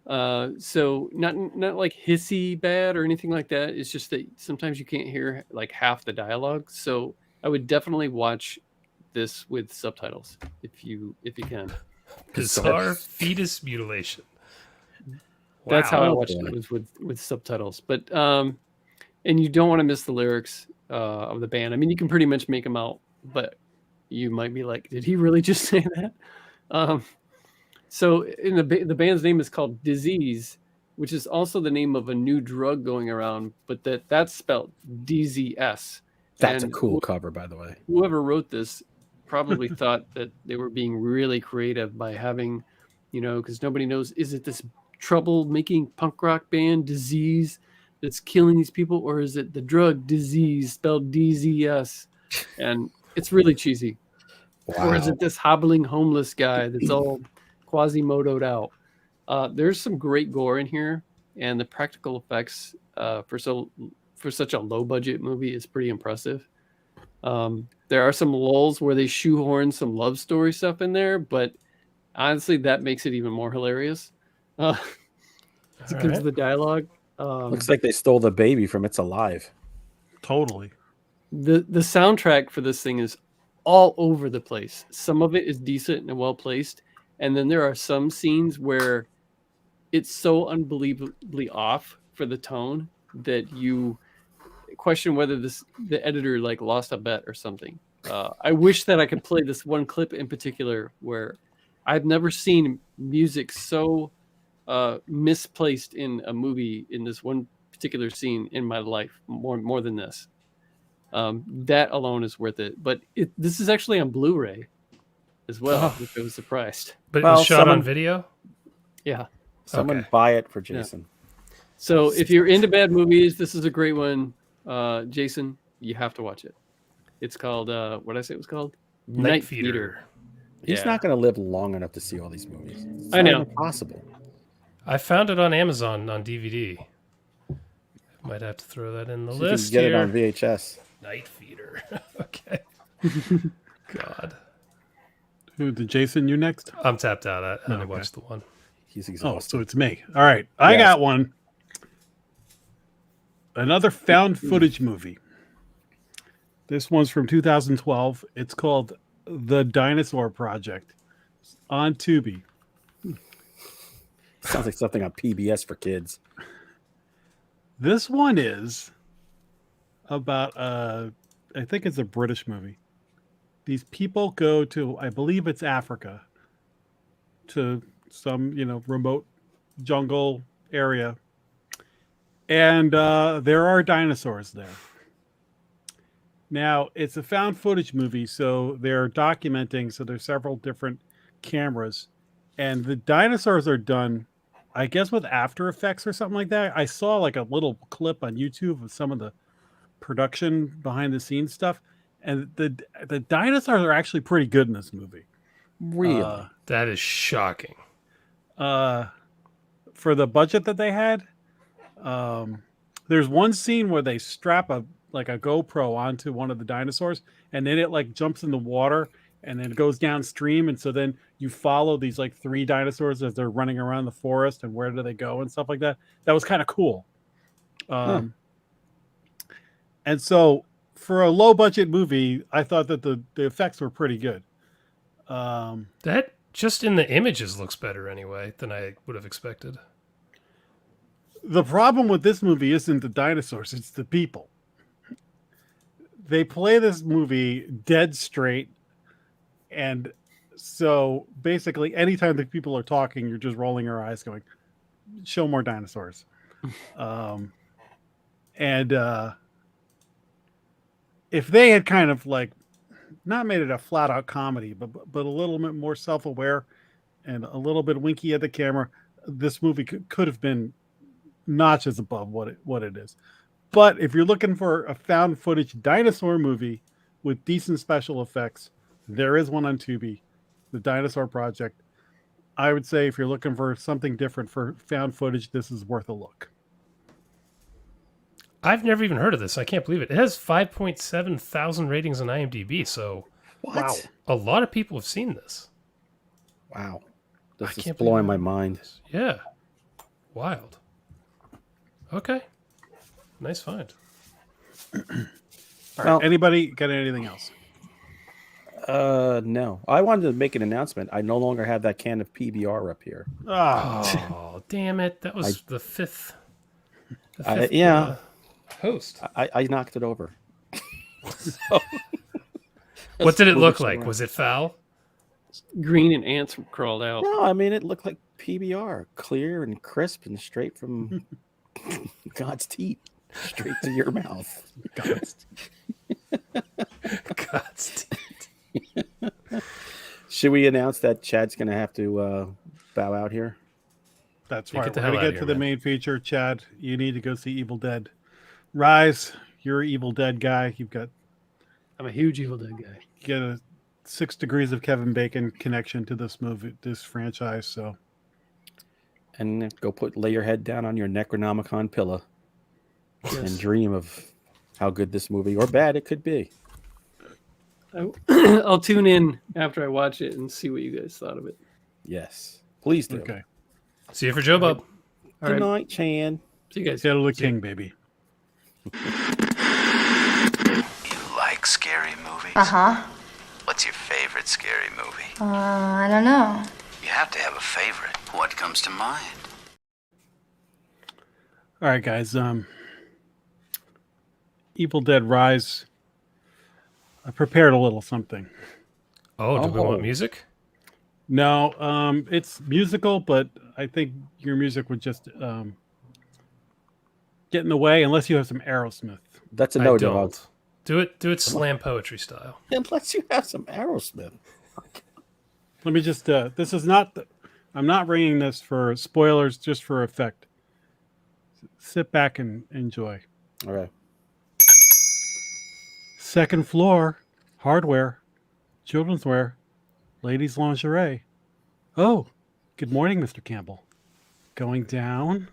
So not like hissy bad or anything like that. It's just that sometimes you can't hear like half the dialogue. So I would definitely watch this with subtitles if you can. Bizarre fetus mutilation. That's how I Wow. watched it, was with subtitles. But and you don't want to miss the lyrics of the band. I mean, you can pretty much make them out, but you might be like, did he really just say that? So in the band's name is called Disease, which is also the name of a new drug going around, but that's spelled DZS. That's And a cool cover, by the way. Whoever wrote this probably thought that they were being really creative by having, because nobody knows, is it this trouble-making punk rock band Disease that's killing these people, or is it the drug Disease spelled DZS? And it's really cheesy. Wow. Or is it this hobbling homeless guy that's all Quasimodo'd out? There's some great gore in here, and the practical effects for so for such a low budget movie is pretty impressive. There are some lulls where they shoehorn some love story stuff in there, but honestly, that makes it even more hilarious because of the dialogue. Looks like they stole the baby from It's Alive. Totally. The soundtrack for this thing is all over the place. Some of it is decent and well placed, and then there are some scenes where it's so unbelievably off for the tone that you question whether the editor like lost a bet or something. I wish that I could play this one clip in particular where I've never seen music so misplaced in a movie in this one particular scene in my life more than this. That alone is worth it. But this is actually on Blu-ray as well, which I was surprised. But it was shot on video? Yeah. Someone Okay. buy it for Jason. So if you're into bad movies, this is a great one. Jason, you have to watch it. It's called, what did I say it was called? Night Feeder. He's not going to live long enough to see all these movies. It's I not know. even possible. I found it on Amazon on DVD. Might have to throw that in the You list can get here. it on VHS. Night Feeder. Okay. God. Who did Jason? You next? I'm tapped out. I only okay. watched the one. He's Oh, exhausted. so it's me. All right, I Yes. got one. Another found footage movie. This one's from 2012. It's called The Dinosaur Project. It's on Tubi. Sounds like something on PBS for kids. This one is about I think it's a British movie. These people go to, I believe it's Africa, to some, remote jungle area. And there are dinosaurs there. Now, it's a found footage movie, so they're documenting, so there's several different cameras. And the dinosaurs are done, I guess, with After Effects or something like that. I saw like a little clip on YouTube of some of the production behind the scenes stuff. And the dinosaurs are actually pretty good in this movie. Really? That is shocking. For the budget that they had, there's one scene where they strap a GoPro onto one of the dinosaurs, and then it like jumps in the water and then it goes downstream, and so then you follow these like three dinosaurs as they're running around the forest and where do they go and stuff like that. That was kind of cool. And so for a low budget movie, I thought that the effects were pretty good. That just in the images looks better anyway than I would have expected. The problem with this movie isn't the dinosaurs, it's the people. They play this movie dead straight. And so basically, anytime the people are talking, you're just rolling your eyes going, show more dinosaurs. If they had kind of like not made it a flat out comedy, but a little bit more self-aware and a little bit winky at the camera, this movie could have been notches above what it is. But if you're looking for a found footage dinosaur movie with decent special effects, there is one on Tubi, The Dinosaur Project. I would say if you're looking for something different for found footage, this is worth a look. I've never even heard of this. I can't believe it. It has 5.7 thousand ratings on IMDb, so Wow. a lot of people have seen this. Wow. I This is can't blowing believe my mind. Yeah. Wild. Okay. Nice find. All right. Well- Anybody got anything else? No. I wanted to make an announcement. I no longer have that can of PBR up here. Oh, damn it. That was the fifth. Host. I knocked it over. What did it move look it somewhere. like? Was it foul? Green and ants crawled out. No, I mean, it looked like PBR, clear and crisp and straight from God's teeth, straight to your mouth. God's God's teeth. Should we announce that Chad's going to have to bow out here? That's Yeah, right. get the We're hell going to outta get here, to the man. main feature. Chad, you need to go see Evil Dead. Rise, you're an Evil Dead guy. You've got I'm a huge Evil Dead guy. get a 6 degrees of Kevin Bacon connection to this movie, this franchise. So And go lay your head down on your Necronomicon pillow. and dream of how good this movie or bad it could be. I'll tune in after I watch it and see what you guys thought of it. Yes, please do. Okay. See you for Joe Bob. All Good right. night, Chan. See you guys. Settle the king, baby. You like scary movies? Uh-huh. What's your favorite scary movie? I don't know. You have to have a favorite. What comes to mind? All right, guys. Evil Dead Rise. I prepared a little something. Oh, do we want music? No, it's musical, but I think your music would just get in the way unless you have some Aerosmith. That's a I no, don't. dog. Do it slam poetry style. Unless you have some Aerosmith. Let me just. This is not. I'm not bringing this for spoilers, just for effect. Sit back and enjoy. All right. Second floor, hardware, children's wear, ladies' lingerie. Oh, good morning, Mr. Campbell. Going down.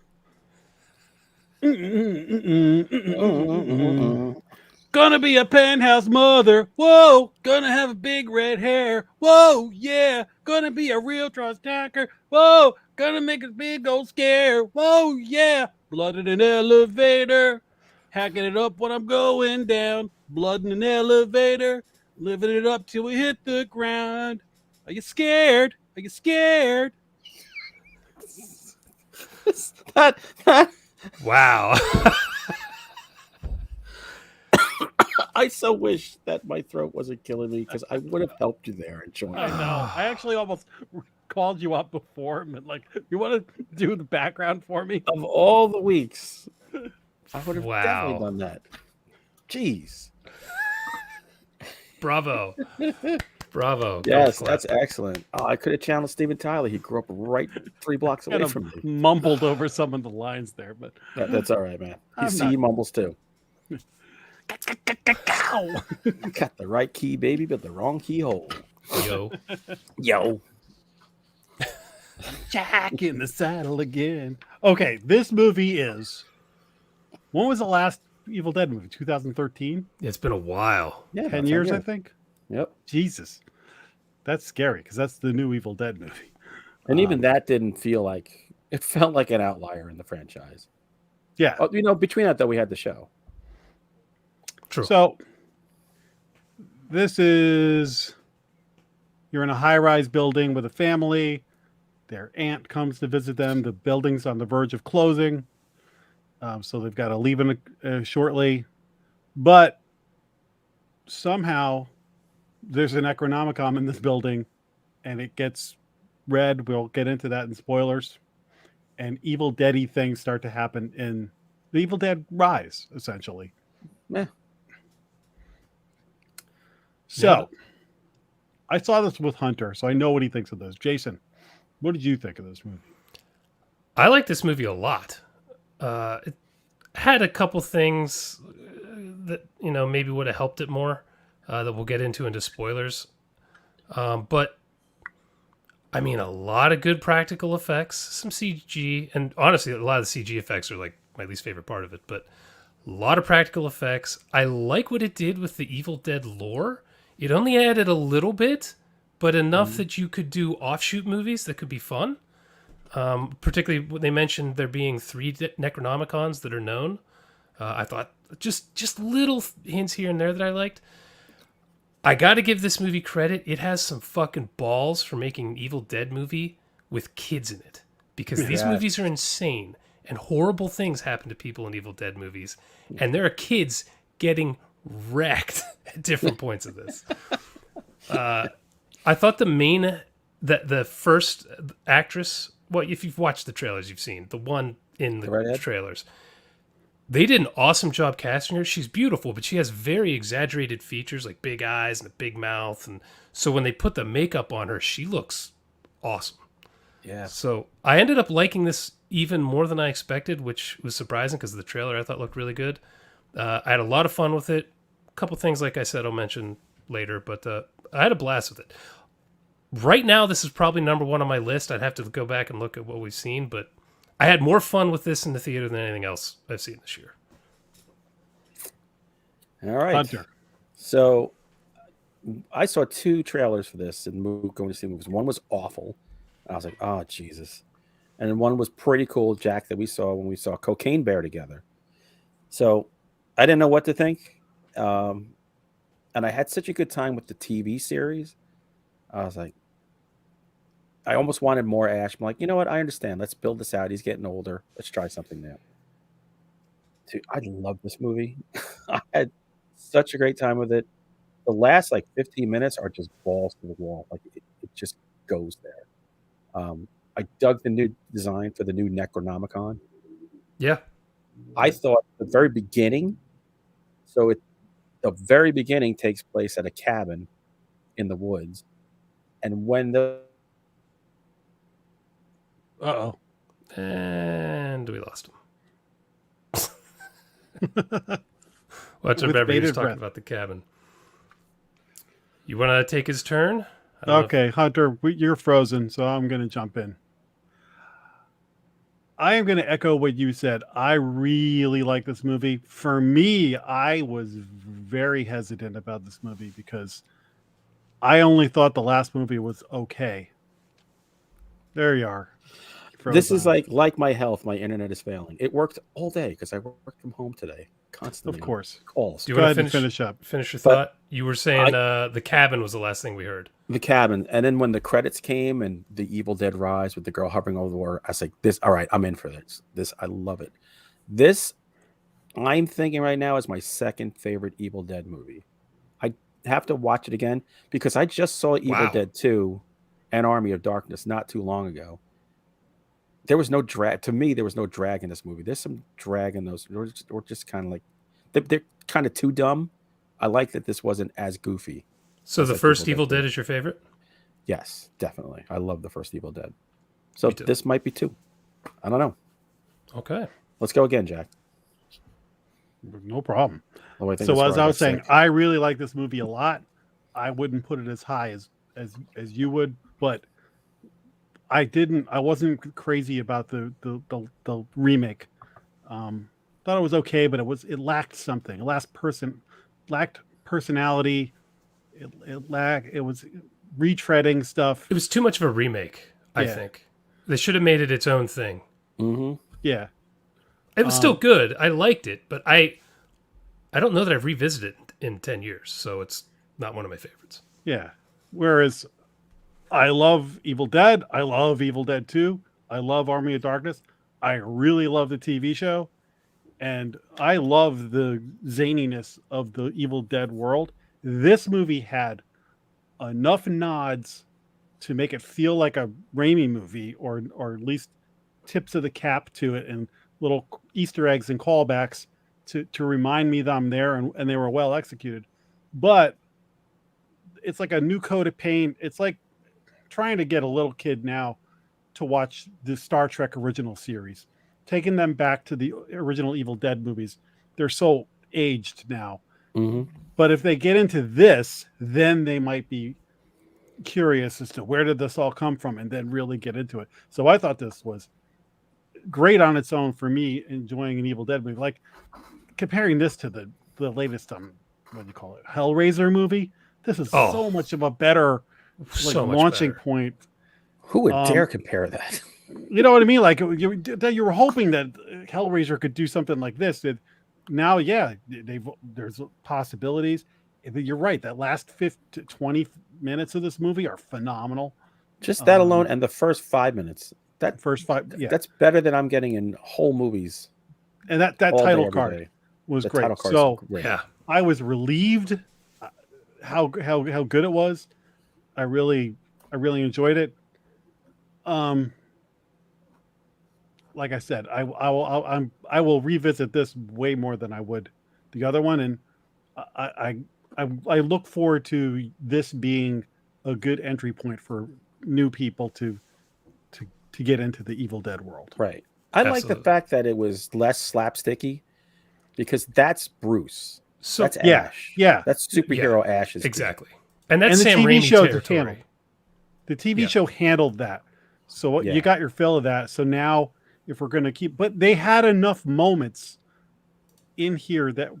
Gonna be a penthouse mother. Whoa, gonna have a big red hair. Whoa, yeah, gonna be a real trust tacker. Whoa, gonna make a big old scare. Whoa, yeah, blood in an elevator. Hacking it up when I'm going down. Blood in an elevator. Living it up till we hit the ground. Are you scared? Are you scared? that Wow. I so wish that my throat wasn't killing me because I would have helped you there and joined. I know. I actually almost called you up before, but like, you want to do the background for me? Of all the weeks, I would have Wow. definitely done that. Jeez. Bravo. Bravo. Yes, Golf clap. that's excellent. Oh, I could have channeled Steven Tyler. He grew up right 3 blocks away Kind from of me. mumbled over some of the lines there, but That's all right, man. I'm He not- mumbles too. Got the right key, baby, but the wrong keyhole. Yo. Yo. Jack in the saddle again. Okay, this movie is. When was the last Evil Dead movie? 2013? It's been a while. Yeah, 10 years, I think. Yep. Jesus. That's scary because that's the new Evil Dead movie. And even that didn't feel like it felt like an outlier in the franchise. Yeah. Oh, between that though, we had the show. True. So this is you're in a high-rise building with a family. Their aunt comes to visit them. The building's on the verge of closing, so they've got to leave shortly. But somehow there's an Necronomicon in this building, and it gets red. We'll get into that in spoilers. And Evil Dead-y things start to happen in the Evil Dead Rise, essentially. Yeah. So, I saw this with Hunter, so I know what he thinks of this. Jason, what did you think of this movie? I like this movie a lot. It had a couple things that maybe would have helped it more that we'll get into spoilers. But I mean, a lot of good practical effects, some CG, and honestly, a lot of the CG effects are like my least favorite part of it. But a lot of practical effects. I like what it did with the Evil Dead lore. It only added a little bit, but enough that you could do offshoot movies that could be fun. Particularly when they mentioned there being 3 Necronomicons that are known. I thought just little hints here and there that I liked. I got to give this movie credit. It has some fucking balls for making an Evil Dead movie with kids in it. Because these movies are insane and horrible things happen to people in Evil Dead movies. And there are kids getting wrecked at different points of this. I thought the first actress, well, if you've watched the trailers, you've seen the one in the trailers. They did an awesome job casting her. She's beautiful, but she has very exaggerated features like big eyes and a big mouth. And so when they put the makeup on her, she looks awesome. Yeah. So I ended up liking this even more than I expected, which was surprising because the trailer I thought looked really good. I had a lot of fun with it. A couple things, like I said, I'll mention later, but I had a blast with it. Right now, this is probably number 1 on my list. I'd have to go back and look at what we've seen, but I had more fun with this in the theater than anything else I've seen this year. All right. Hunter. So I saw 2 trailers for this and going to see movies. One was awful. I was like, oh, Jesus. And then one was pretty cool, Jack, that we saw when we saw Cocaine Bear together. So I didn't know what to think. And I had such a good time with the TV series. I was like, I almost wanted more Ash. I'm like, you know what? I understand. Let's build this out. He's getting older. Let's try something new. Dude, I love this movie. I had such a great time with it. The last like 15 minutes are just balls to the wall. Like it just goes there. I dug the new design for the new Necronomicon. Yeah. I thought the very beginning, the very beginning takes place at a cabin in the woods. And when Uh-oh. And we lost him. Watch With remember he was bated talking breath. about the cabin. You want to take his turn? I don't know Okay, Hunter, you're frozen, so I'm going to jump in. I am going to echo what you said. I really like this movie. For me, I was very hesitant about this movie because I only thought the last movie was okay. There you are. this is Frozen. like my health, my internet is failing. It worked all day because I worked from home today constantly. Of course. Calls. Do you Go want ahead to and finish up. Finish your But thought. You were saying the cabin was the last thing we heard. The cabin, and then when the credits came and the Evil Dead Rise with the girl hovering over the water, I was like, "This, all right, I'm in for this. This, I love it." This, I'm thinking right now is my second favorite Evil Dead movie. I have to watch it again because I just saw Evil Wow. Dead 2 and Army of Darkness not too long ago. There was no drag. To me, there was no drag in this movie. There's some drag in those. Or just kind of like they're kind of too dumb. I like that this wasn't as goofy. So as the like first Evil Evil Dead Dead 2. is your favorite? Yes, definitely. I love the first Evil Dead. So Me too. this might be 2. I don't know. Okay. Let's go again, Jack. No problem. Oh, I think So that's as where I got was saying, sick. I really like this movie a lot. I wouldn't put it as high as you would, but I wasn't crazy about the remake. Thought it was okay, but it lacked something. It lacked personality. It was retreading stuff. It was too much of a remake, I Yeah. think. They should have made it its own thing. Mm-hmm. Yeah. It was still good. I liked it, but I don't know that I've revisited it in 10 years, so it's not one of my favorites. Yeah. Whereas I love Evil Dead. I love Evil Dead 2. I love Army of Darkness. I really love the TV show. And I love the zaniness of the Evil Dead world. This movie had enough nods to make it feel like a Raimi movie, or at least tips of the cap to it and little Easter eggs and callbacks to remind me that I'm there, and they were well executed. But it's like a new coat of paint. It's like trying to get a little kid now to watch the Star Trek original series, taking them back to the original Evil Dead movies. They're so aged now. Mm-hmm. But if they get into this, then they might be curious as to where did this all come from, and then really get into it. So I thought this was great on its own for me, enjoying an Evil Dead movie. Like comparing this to the latest what do you call it, Hellraiser movie. This is so much of a better So much launching better. point. Who would dare compare that? You know what I mean? Like you were hoping that Hellraiser could do something like this. That now, yeah, there's possibilities. You're right. That last 20 minutes of this movie are phenomenal. Just that alone, and the first 5 minutes. That first 5, yeah, that's better than I'm getting in whole movies. And that all day, title every card day. was The great. title card's So great. Yeah. I was relieved how good it was. I really enjoyed it. Like I said, I will revisit this way more than I would the other one, and I look forward to this being a good entry point for new people to get into the Evil Dead world. Right. I like the Absolutely. fact that it was less slapsticky because that's Bruce. So That's Yeah, Ash. yeah. That's superhero Ash. Is exactly. And that's And the Sam TV Raimi show territory. handled. The TV Yeah. show handled that. So Yeah. you got your fill of that. So now if we're going to keep, but they had enough moments in here that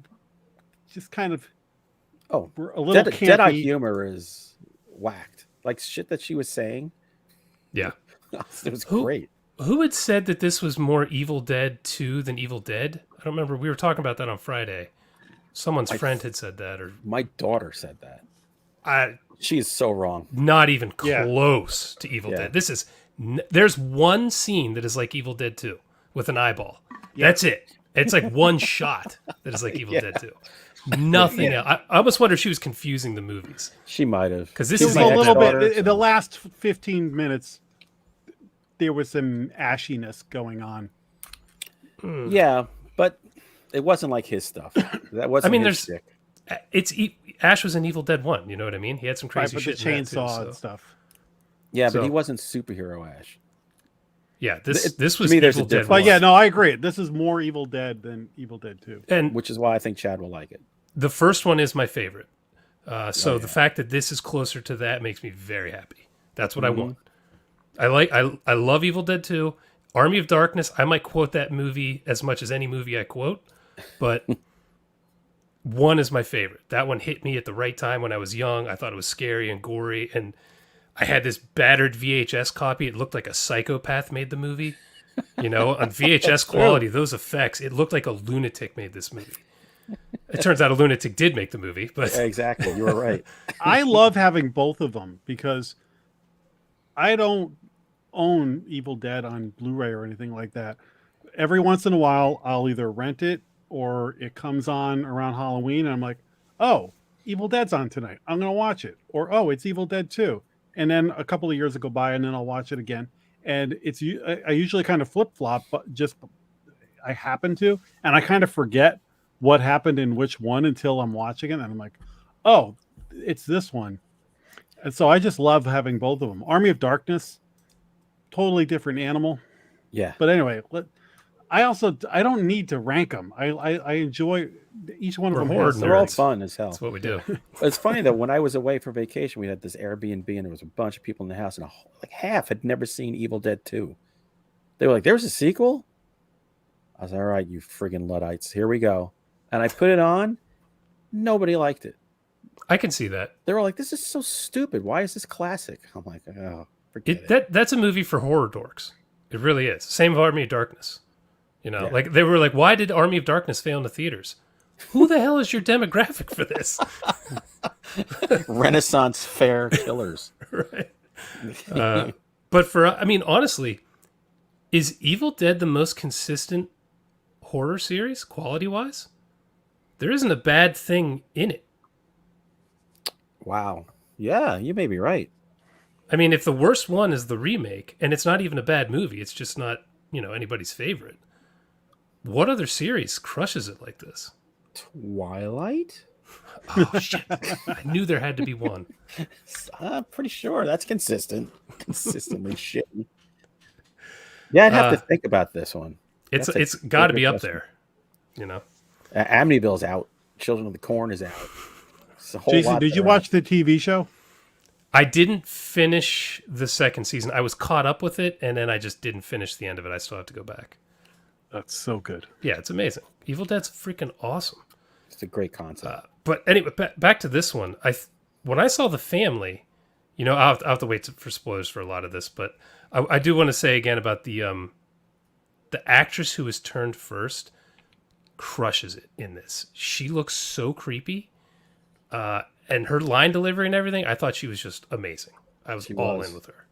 just kind of Oh, were a little Deadeye campy. humor is whacked. Like shit that she was saying. Yeah. It was Who- great. Who had said that this was more Evil Dead 2 than Evil Dead? I don't remember. We were talking about that on Friday. Someone's friend had said that, or My daughter said that. I She is so wrong. not even Yeah. close to Evil Yeah. Dead. This is there's one scene that is like Evil Dead 2 with an eyeball. That's it. It's like one shot that is like Evil Dead 2. Nothing else. I almost wonder if she was confusing the movies, She might have. because this It is was a my little daughter, bit. In the so- last 15 minutes, there was some ashiness going on. Yeah, but it wasn't like his stuff. That wasn't. I mean, his there's- stick. it's Ash was in Evil Dead 1. You know what I mean? He had some Right, crazy but the shit. in that too, chainsaw so- and stuff. Yeah, So- but he wasn't superhero Ash. Yeah, this To this was me, there's a Evil Dead difference. But 1. yeah, no, I agree. This is more Evil Dead than Evil Dead 2. And Which is why I think Chad will like it. the first one is my favorite. So Oh, the fact that this is closer to that makes me very happy. That's what Mm-hmm. I want. I love Evil Dead 2. Army of Darkness, I might quote that movie as much as any movie I quote, but 1 is my favorite. That one hit me at the right time when I was young. I thought it was scary and gory, and I had this battered VHS copy. It looked like a psychopath made the movie. You know, on VHS quality, those effects, it looked like a lunatic made this movie. It turns out a lunatic did make the movie, but Exactly, you were right. I love having both of them because I don't own Evil Dead on Blu-ray or anything like that. Every once in a while, I'll either rent it or it comes on around Halloween, and I'm like, "Oh, Evil Dead's on tonight. I'm gonna watch it." Or, "Oh, it's Evil Dead 2." And then a couple of years will go by, and then I'll watch it again. And I usually kind of flip flop, but just I happen to, and I kind of forget what happened in which one until I'm watching it, and I'm like, "Oh, it's this one." And so I just love having both of them. Army of Darkness, totally different animal. Yeah. But anyway, I don't need to rank them. I enjoy each one of We're them. horror has They're all nerds. fun as hell. that's what we do. It's funny that when I was away for vacation, we had this Airbnb and there was a bunch of people in the house, and like half had never seen Evil Dead 2. They were like, "There's a sequel?" I was like, "All right, you friggin' Luddites, here we go." And I put it on. Nobody liked it. I can see that. They were like, "This is so stupid. Why is this classic?" I'm like, "Oh, forget it." That's a movie for horror dorks. It really is. Same with Army of Darkness. You know, Yeah. like they were like, why did Army of Darkness fail in the theaters? Who the hell is your demographic for this? Renaissance fair killers. Right. But I mean, honestly, is Evil Dead the most consistent horror series quality wise? There isn't a bad thing in it. Wow. Yeah, you may be right. I mean, if the worst one is the remake, and it's not even a bad movie, it's just not, anybody's favorite. What other series crushes it like this? Twilight? Oh, shit. I knew there had to be one. I'm pretty sure that's consistent. Consistently shitty. Yeah, I'd have to think about this one. It's That's a got to good be up question. there, Amityville's out. Children of the Corn is out. It's a whole Jason, lot did you that are watch the TV show? I didn't finish the second season. I was caught up with it, and then I just didn't finish the end of it. I still have to go back. That's so good. Yeah, it's amazing. Evil Dead's freaking awesome. out. It's a great concept. But anyway, back to this one. When I saw the family, I'll have to wait for spoilers for a lot of this, but I do want to say again about the actress who was turned first crushes it in this. She looks so creepy, and her line delivery and everything. I thought she was just amazing. I was all in with her.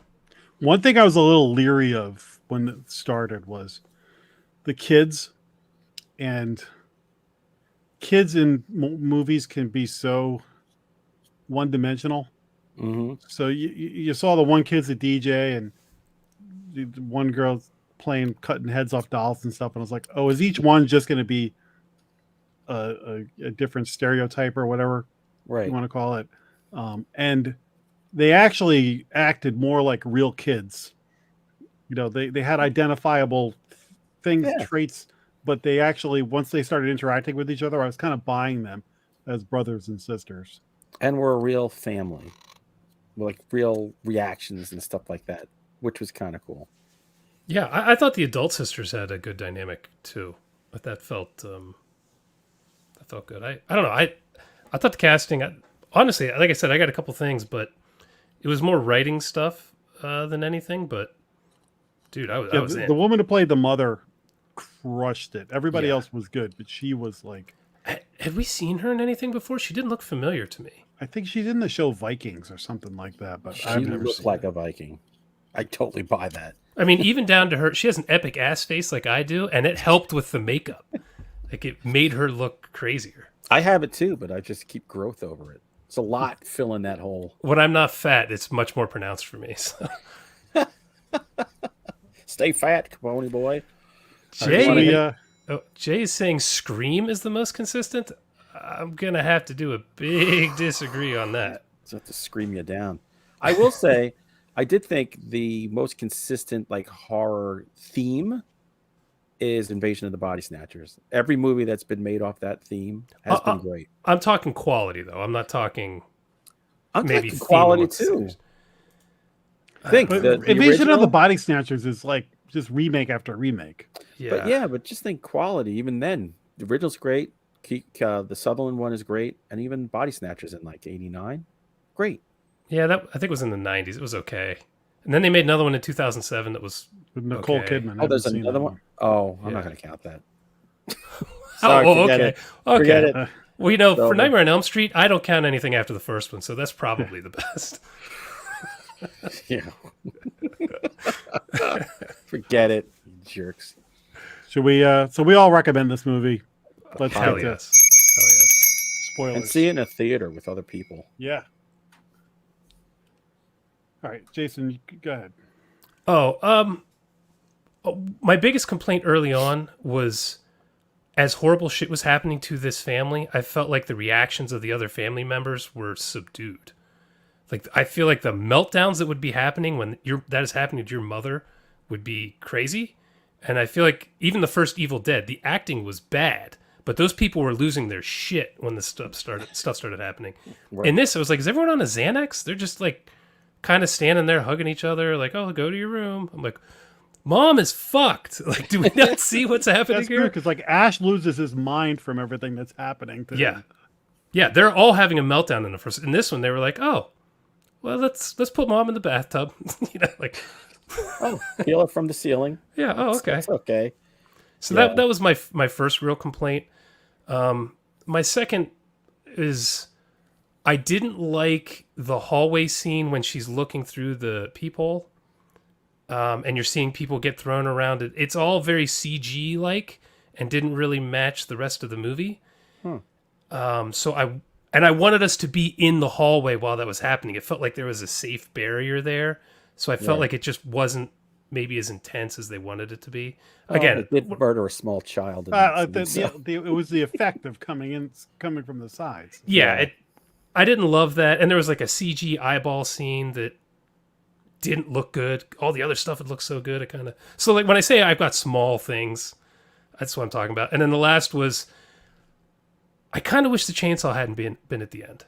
One thing I was a little leery of when it started was the kids, and kids in movies can be so one-dimensional. Mm-hmm. So you saw the one kid's a DJ, and the one girl's playing cutting heads off dolls and stuff. And I was like, oh, is each one just going to be a different stereotype or whatever Right. you want to call it? And they actually acted more like real kids. They had identifiable things, traits, but they actually, once they started interacting with each other, I was kind of buying them as brothers and sisters. And we're a real family. Like real reactions and stuff like that, which was kind of cool. Yeah, I thought the adult sisters had a good dynamic too, but that felt I felt good. I don't know. I thought the casting. Honestly, like I said, I got a couple things, but it was more writing stuff than anything. But dude, I was in. The woman who played the mother crushed it. Everybody Yeah. else was good, but she was like. Had we seen her in anything before? She didn't look familiar to me. I think she's in the show Vikings or something like that, but She I've never looks seen like it. a Viking. I totally buy that. I mean, even down to her, she has an epic ass face like I do, and it helped with the makeup. Like it made her look crazier. I have it too, but I just keep growth over it. It's a lot filling that hole. When I'm not fat, it's much more pronounced for me. So. Stay fat, Capone boy. Jay is saying Scream is the most consistent. I'm gonna have to do a big disagree on that. So I have to scream you down. I will say, I did think the most consistent like horror theme is Invasion of the Body Snatchers. Every movie that's been made off that theme has been great. I'm talking quality though. I'm not talking. I'm maybe talking quality too. I think But the Invasion of original- the Body Snatchers is like just remake after remake. Yeah. But just think quality. Even then, the original's great. The Sutherland one is great, and even Body Snatchers in like '89, great. Yeah, that I think was in the '90s. It was okay. And then they made another one in 2007 that was With Nicole okay. Kidman. Oh, there's I haven't seen another that one. Oh, I'm Yeah. not going to count that. Oh, forget okay. it. Okay. Forget it. Well, you know, So- for Nightmare on Elm Street, I don't count anything after the first one, so that's probably the best. Yeah. Forget it, you jerks. Should we? So we all recommend this movie. Let's Hell get to yes. Hell yes. spoilers. And see it in a theater with other people. Yeah. All right, Jason, go ahead. My biggest complaint early on was as horrible shit was happening to this family, I felt like the reactions of the other family members were subdued. Like I feel like the meltdowns that would be happening when that is happening to your mother would be crazy. And I feel like even the first Evil Dead, the acting was bad, but those people were losing their shit when the stuff started happening. Right. In this, I was like, is everyone on a Xanax? They're just like kind of standing there hugging each other, like, oh, go to your room. I'm like, Mom is fucked. Like, do we not see what's happening That's here? weird because like Ash loses his mind from everything that's happening to Yeah. him. Yeah, they're all having a meltdown in the first. In this one, they were like, "Oh, well, let's put Mom in the bathtub." You know, like, Oh, feel it from the ceiling. yeah, oh, okay. It's okay. So Yeah. that was my first real complaint. My second is I didn't like the hallway scene when she's looking through the peephole, and you're seeing people get thrown around. It's all very CG like and didn't really match the rest of the movie. So I wanted us to be in the hallway while that was happening. It felt like there was a safe barrier there. So I felt Right. like it just wasn't maybe as intense as they wanted it to be. Well, Again, it did murder a small child. In that scene, so- It was the effect of coming from the sides. yeah, I didn't love that. And there was like a CG eyeball scene that didn't look good. All the other stuff had looked so good. So like when I say I've got small things, that's what I'm talking about. And then the last was I kind of wish the chainsaw hadn't been at the end.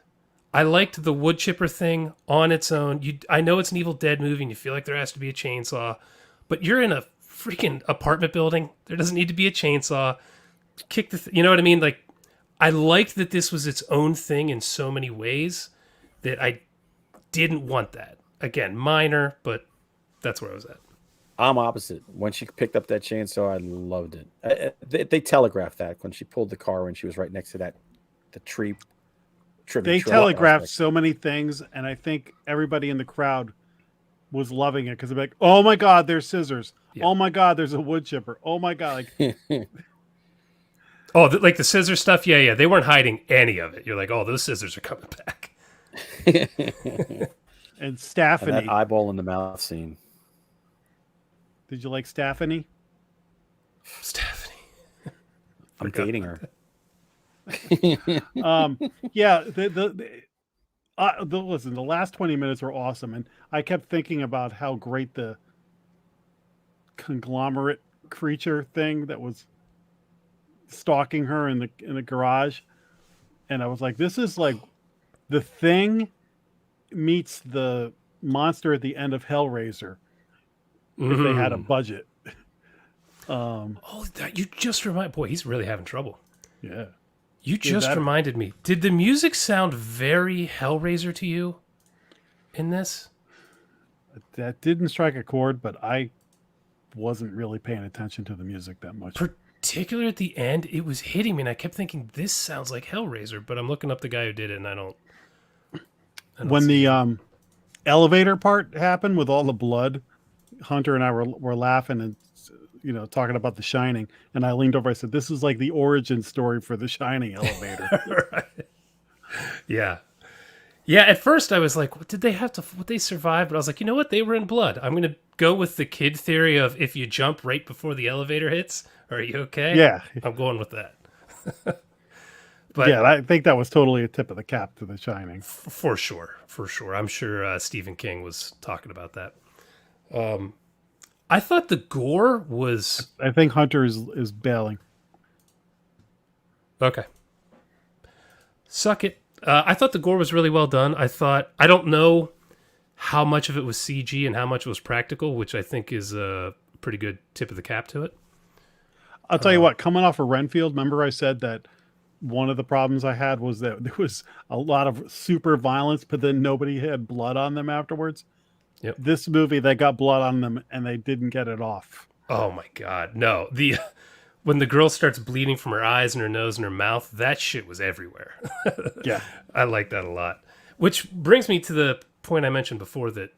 I liked the wood chipper thing on its own. I know it's an Evil Dead movie and you feel like there has to be a chainsaw, but you're in a freaking apartment building. There doesn't need to be a chainsaw. Kick you know what I mean? Like, I liked that this was its own thing in so many ways that I didn't want that. Again, minor, but that's where I was at. I'm opposite. When she picked up that chainsaw, I loved it. They telegraphed that when she pulled the car when she was right next to the tree. They telegraphed so many things, and I think everybody in the crowd was loving it because they're like, "Oh my god, there's scissors! Yeah. Oh my god, there's a wood chipper! Oh my god!" Like, Oh, like the scissor stuff? Yeah. They weren't hiding any of it. You're like, oh, those scissors are coming back. and And Staffany, that eyeball in the mouth scene. did you like Staffany? Stephanie. I'm Forgot dating her. Yeah, listen, the last 20 minutes were awesome, and I kept thinking about how great the conglomerate creature thing that was stalking her in the garage, and I was like, this is like The Thing meets the monster at the end of Hellraiser if they had a budget. Oh, you just remind boy, he's really having trouble. Yeah. You just reminded me. Did the music sound very Hellraiser to you in this? That didn't strike a chord, but I wasn't really paying attention to the music that much. Particularly at the end, it was hitting me, and I kept thinking, this sounds like Hellraiser, but I'm looking up the guy who did it, and I don't When the elevator part happened with all the blood, Hunter and I were laughing and talking about The Shining, and I leaned over. I said, "This is like the origin story for the Shining elevator." Right. Yeah. At first I was like, "What did they have to? What they survive?" But I was like, you know what? They were in blood. I'm gonna go with the kid theory of if you jump right before the elevator hits, are you okay? Yeah, I'm going with that. But yeah, I think that was totally a tip of the cap to The Shining. For sure. I'm sure Stephen King was talking about that. I thought the gore was... I think Hunter is bailing. Okay. Suck it. I thought the gore was really well done. I don't know how much of it was CG and how much was practical, which I think is a pretty good tip of the cap to it. I'll tell you what, coming off of Renfield, remember I said that one of the problems I had was that there was a lot of super violence, but then nobody had blood on them afterwards. Yep. This movie, they got blood on them and they didn't get it off. Oh my God. No. When the girl starts bleeding from her eyes and her nose and her mouth, that shit was everywhere. Yeah. I like that a lot. Which brings me to the point I mentioned before, that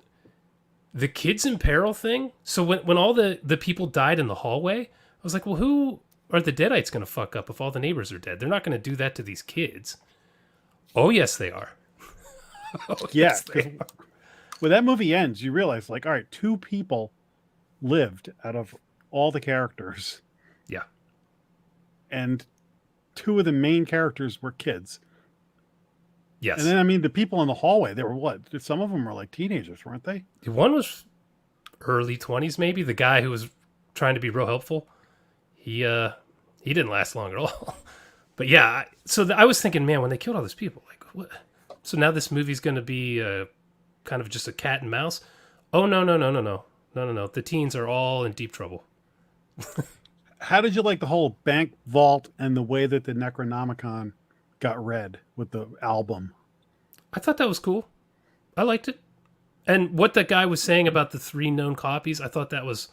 the kids in peril thing. So when all the people died in the hallway, I was like, well, who are the Deadites going to fuck up if all the neighbors are dead? They're not going to do that to these kids. Oh, yes, they are. Yes, they are. When that movie ends, you realize, like, all right, 2 people lived out of all the characters. Yeah. And 2 of the main characters were kids. Yes. And then, I mean, the people in the hallway, they were what? Some of them were like teenagers, weren't they? One was early 20s, maybe. The guy who was trying to be real helpful. He didn't last long at all. But yeah, I was thinking, man, when they killed all those people, like, what? So now this movie's going to be kind of just a cat and mouse? Oh, no. The teens are all in deep trouble. How did you like the whole bank vault and the way that the Necronomicon got read with the album? I thought that was cool. I liked it. And what that guy was saying about the 3 known copies, I thought that was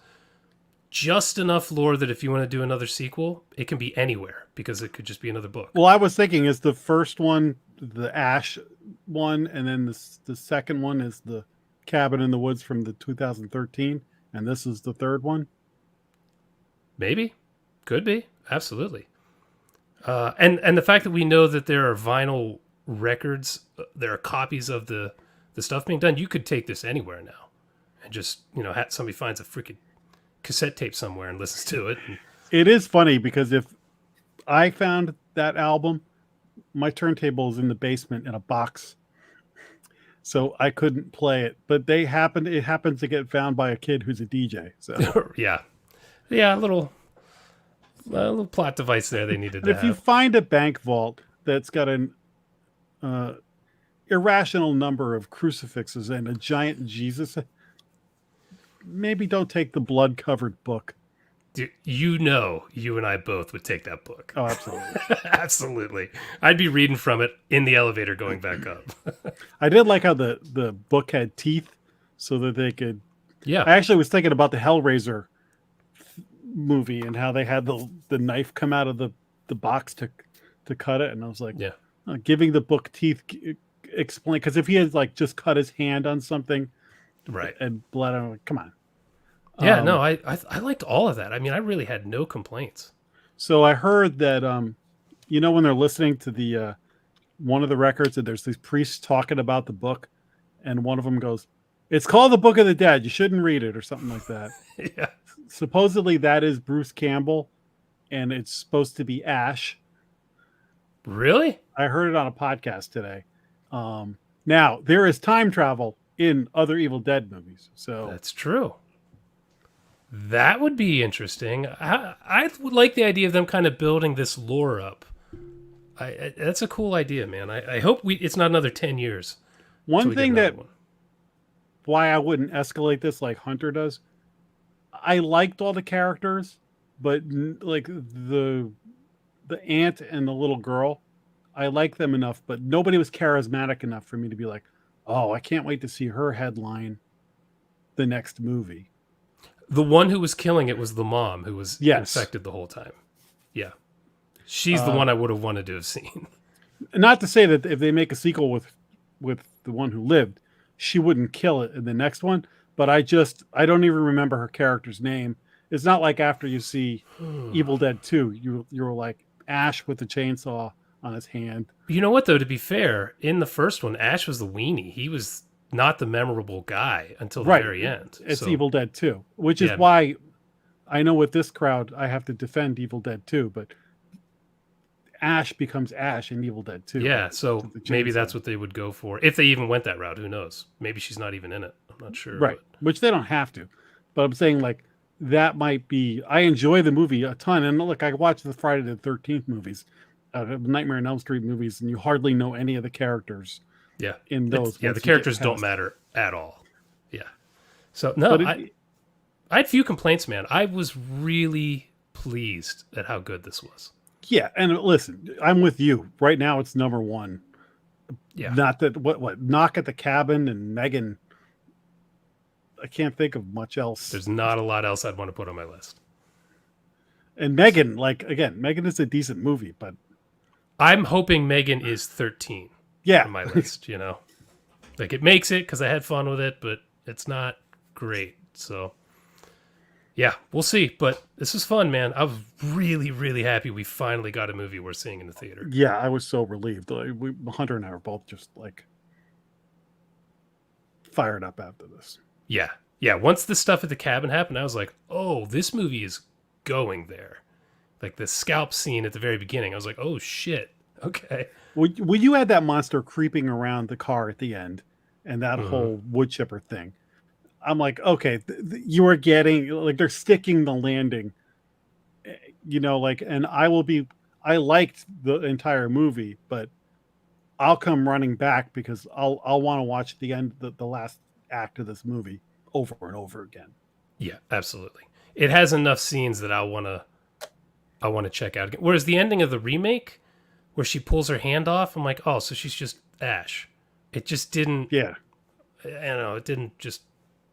just enough lore that if you want to do another sequel, it can be anywhere, because it could just be another book. Well, I was thinking, is the first one the Ash one, and then the second one is the Cabin in the Woods from the 2013, and this is the third one? Maybe. Could be. Absolutely. And the fact that we know that there are vinyl records, there are copies of the stuff being done, you could take this anywhere now and just, somebody finds a freaking cassette tape somewhere and listens to it. It is funny because if I found that album, my turntable is in the basement in a box, so I couldn't play it. But it happens to get found by a kid who's a DJ. So yeah, a little plot device there they needed to have. If you find a bank vault that's got an irrational number of crucifixes and a giant Jesus, maybe don't take the blood-covered book. Dude, you and I both would take that book. Oh, absolutely. Absolutely. I'd be reading from it in the elevator going back up. I did like how the book had teeth so that they could... Yeah. I actually was thinking about the Hellraiser movie and how they had the knife come out of the box to cut it. And I was like, yeah, giving the book teeth explain... Because if he had like just cut his hand on something... Right. And blood, I'm like, come on. Yeah, no, I liked all of that. I mean, I really had no complaints. So I heard that, when they're listening to the one of the records, and there's these priests talking about the book, and one of them goes, "It's called the Book of the Dead. You shouldn't read it," or something like that. Yeah. Supposedly that is Bruce Campbell, and it's supposed to be Ash. Really? I heard it on a podcast today. Now there is time travel in other Evil Dead movies, so that's true. That would be interesting. I would like the idea of them kind of building this lore up. That's a cool idea, man. I hope it's not another 10 years. One thing why I wouldn't escalate this like Hunter does, I liked all the characters, but like the the aunt and the little girl, I like them enough, but nobody was charismatic enough for me to be like, oh, I can't wait to see her headline the next movie. The one who was killing it was the mom who was Yes. infected the whole time. Yeah. She's the one I would have wanted to have seen. Not to say that if they make a sequel with the one who lived, she wouldn't kill it in the next one, but I don't even remember her character's name. It's not like after you see Evil Dead 2, you're like Ash with the chainsaw on his hand. You know what, though, to be fair, in the first one, Ash was the weenie. He was not the memorable guy until the very end. It's So, Evil Dead 2, which is Yeah. why I know with this crowd I have to defend Evil Dead 2, but Ash becomes Ash in Evil Dead 2. yeah, right? so With the maybe chainsaw. that's what they would go for. If they even went that route, who knows? Maybe she's not even in it. I'm not sure. Right, which they don't have to. But I'm saying, like, that might be... I enjoy the movie a ton, and look, I watched the Friday the 13th movies, Nightmare on Elm Street movies, and you hardly know any of the characters Yeah. in those. Yeah, once the you get characters don't past- matter at all. Yeah. So, no, But I had few complaints, man. I was really pleased at how good this was. yeah, and listen, I'm with you. Right now, it's number one. Yeah. Not that... What? Knock at the Cabin and Megan... I can't think of much else. There's not a lot else I'd want to put on my list. And Megan, like, again, Megan is a decent movie, but I'm hoping Megan is 13 yeah, on my list, you know? Like, it makes it because I had fun with it, but it's not great. So, yeah, we'll see. But this is fun, man. I was really, really happy we finally got a movie we're seeing in the theater. yeah, I was so relieved. Hunter and I were both just like fired up after this. Yeah. Yeah. Once the stuff at the cabin happened, I was like, oh, this movie is going there. Like the scalp scene at the very beginning. I was like, oh, shit. Okay. When you had that monster creeping around the car at the end and that whole wood chipper thing, I'm like, okay, you are getting, like, they're sticking the landing, you know, like, and I liked the entire movie, but I'll come running back because I'll want to watch the end, the last act of this movie over and over again. Yeah, absolutely. It has enough scenes that I want to check out again. Whereas the ending of the remake, where she pulls her hand off, I'm like, oh, so she's just Ash. It just didn't. Yeah, I don't know. It didn't just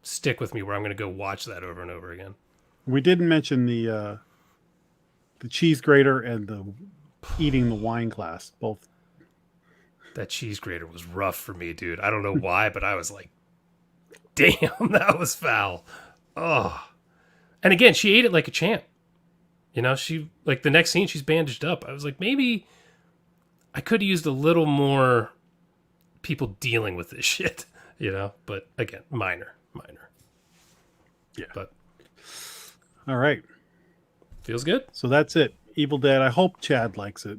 stick with me where I'm going to go watch that over and over again. we didn't mention the cheese grater and the eating the wine glass. Both. That cheese grater was rough for me, dude. I don't know why, but I was like, damn, that was foul. Oh. And again, she ate it like a champ. You know, she, like, the next scene, she's bandaged up. I was like, maybe I could have used a little more people dealing with this shit, you know? But again, minor. Yeah. But All right. feels good. So that's it. Evil Dead. I hope Chad likes it.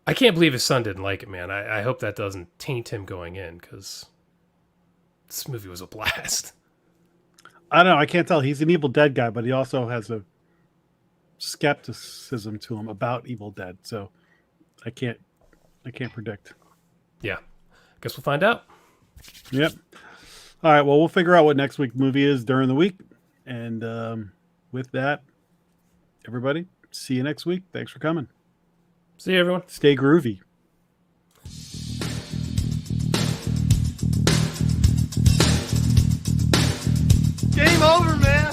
I can't believe his son didn't like it, man. I hope that doesn't taint him going in, because this movie was a blast. I don't know. I can't tell. He's an Evil Dead guy, but he also has a skepticism to him about Evil Dead. So I can't predict. Yeah. Guess we'll find out. Yep. All right. Well, we'll figure out what next week's movie is during the week. And with that, everybody, see you next week. Thanks for coming. See you, everyone. Stay groovy. Game over, man.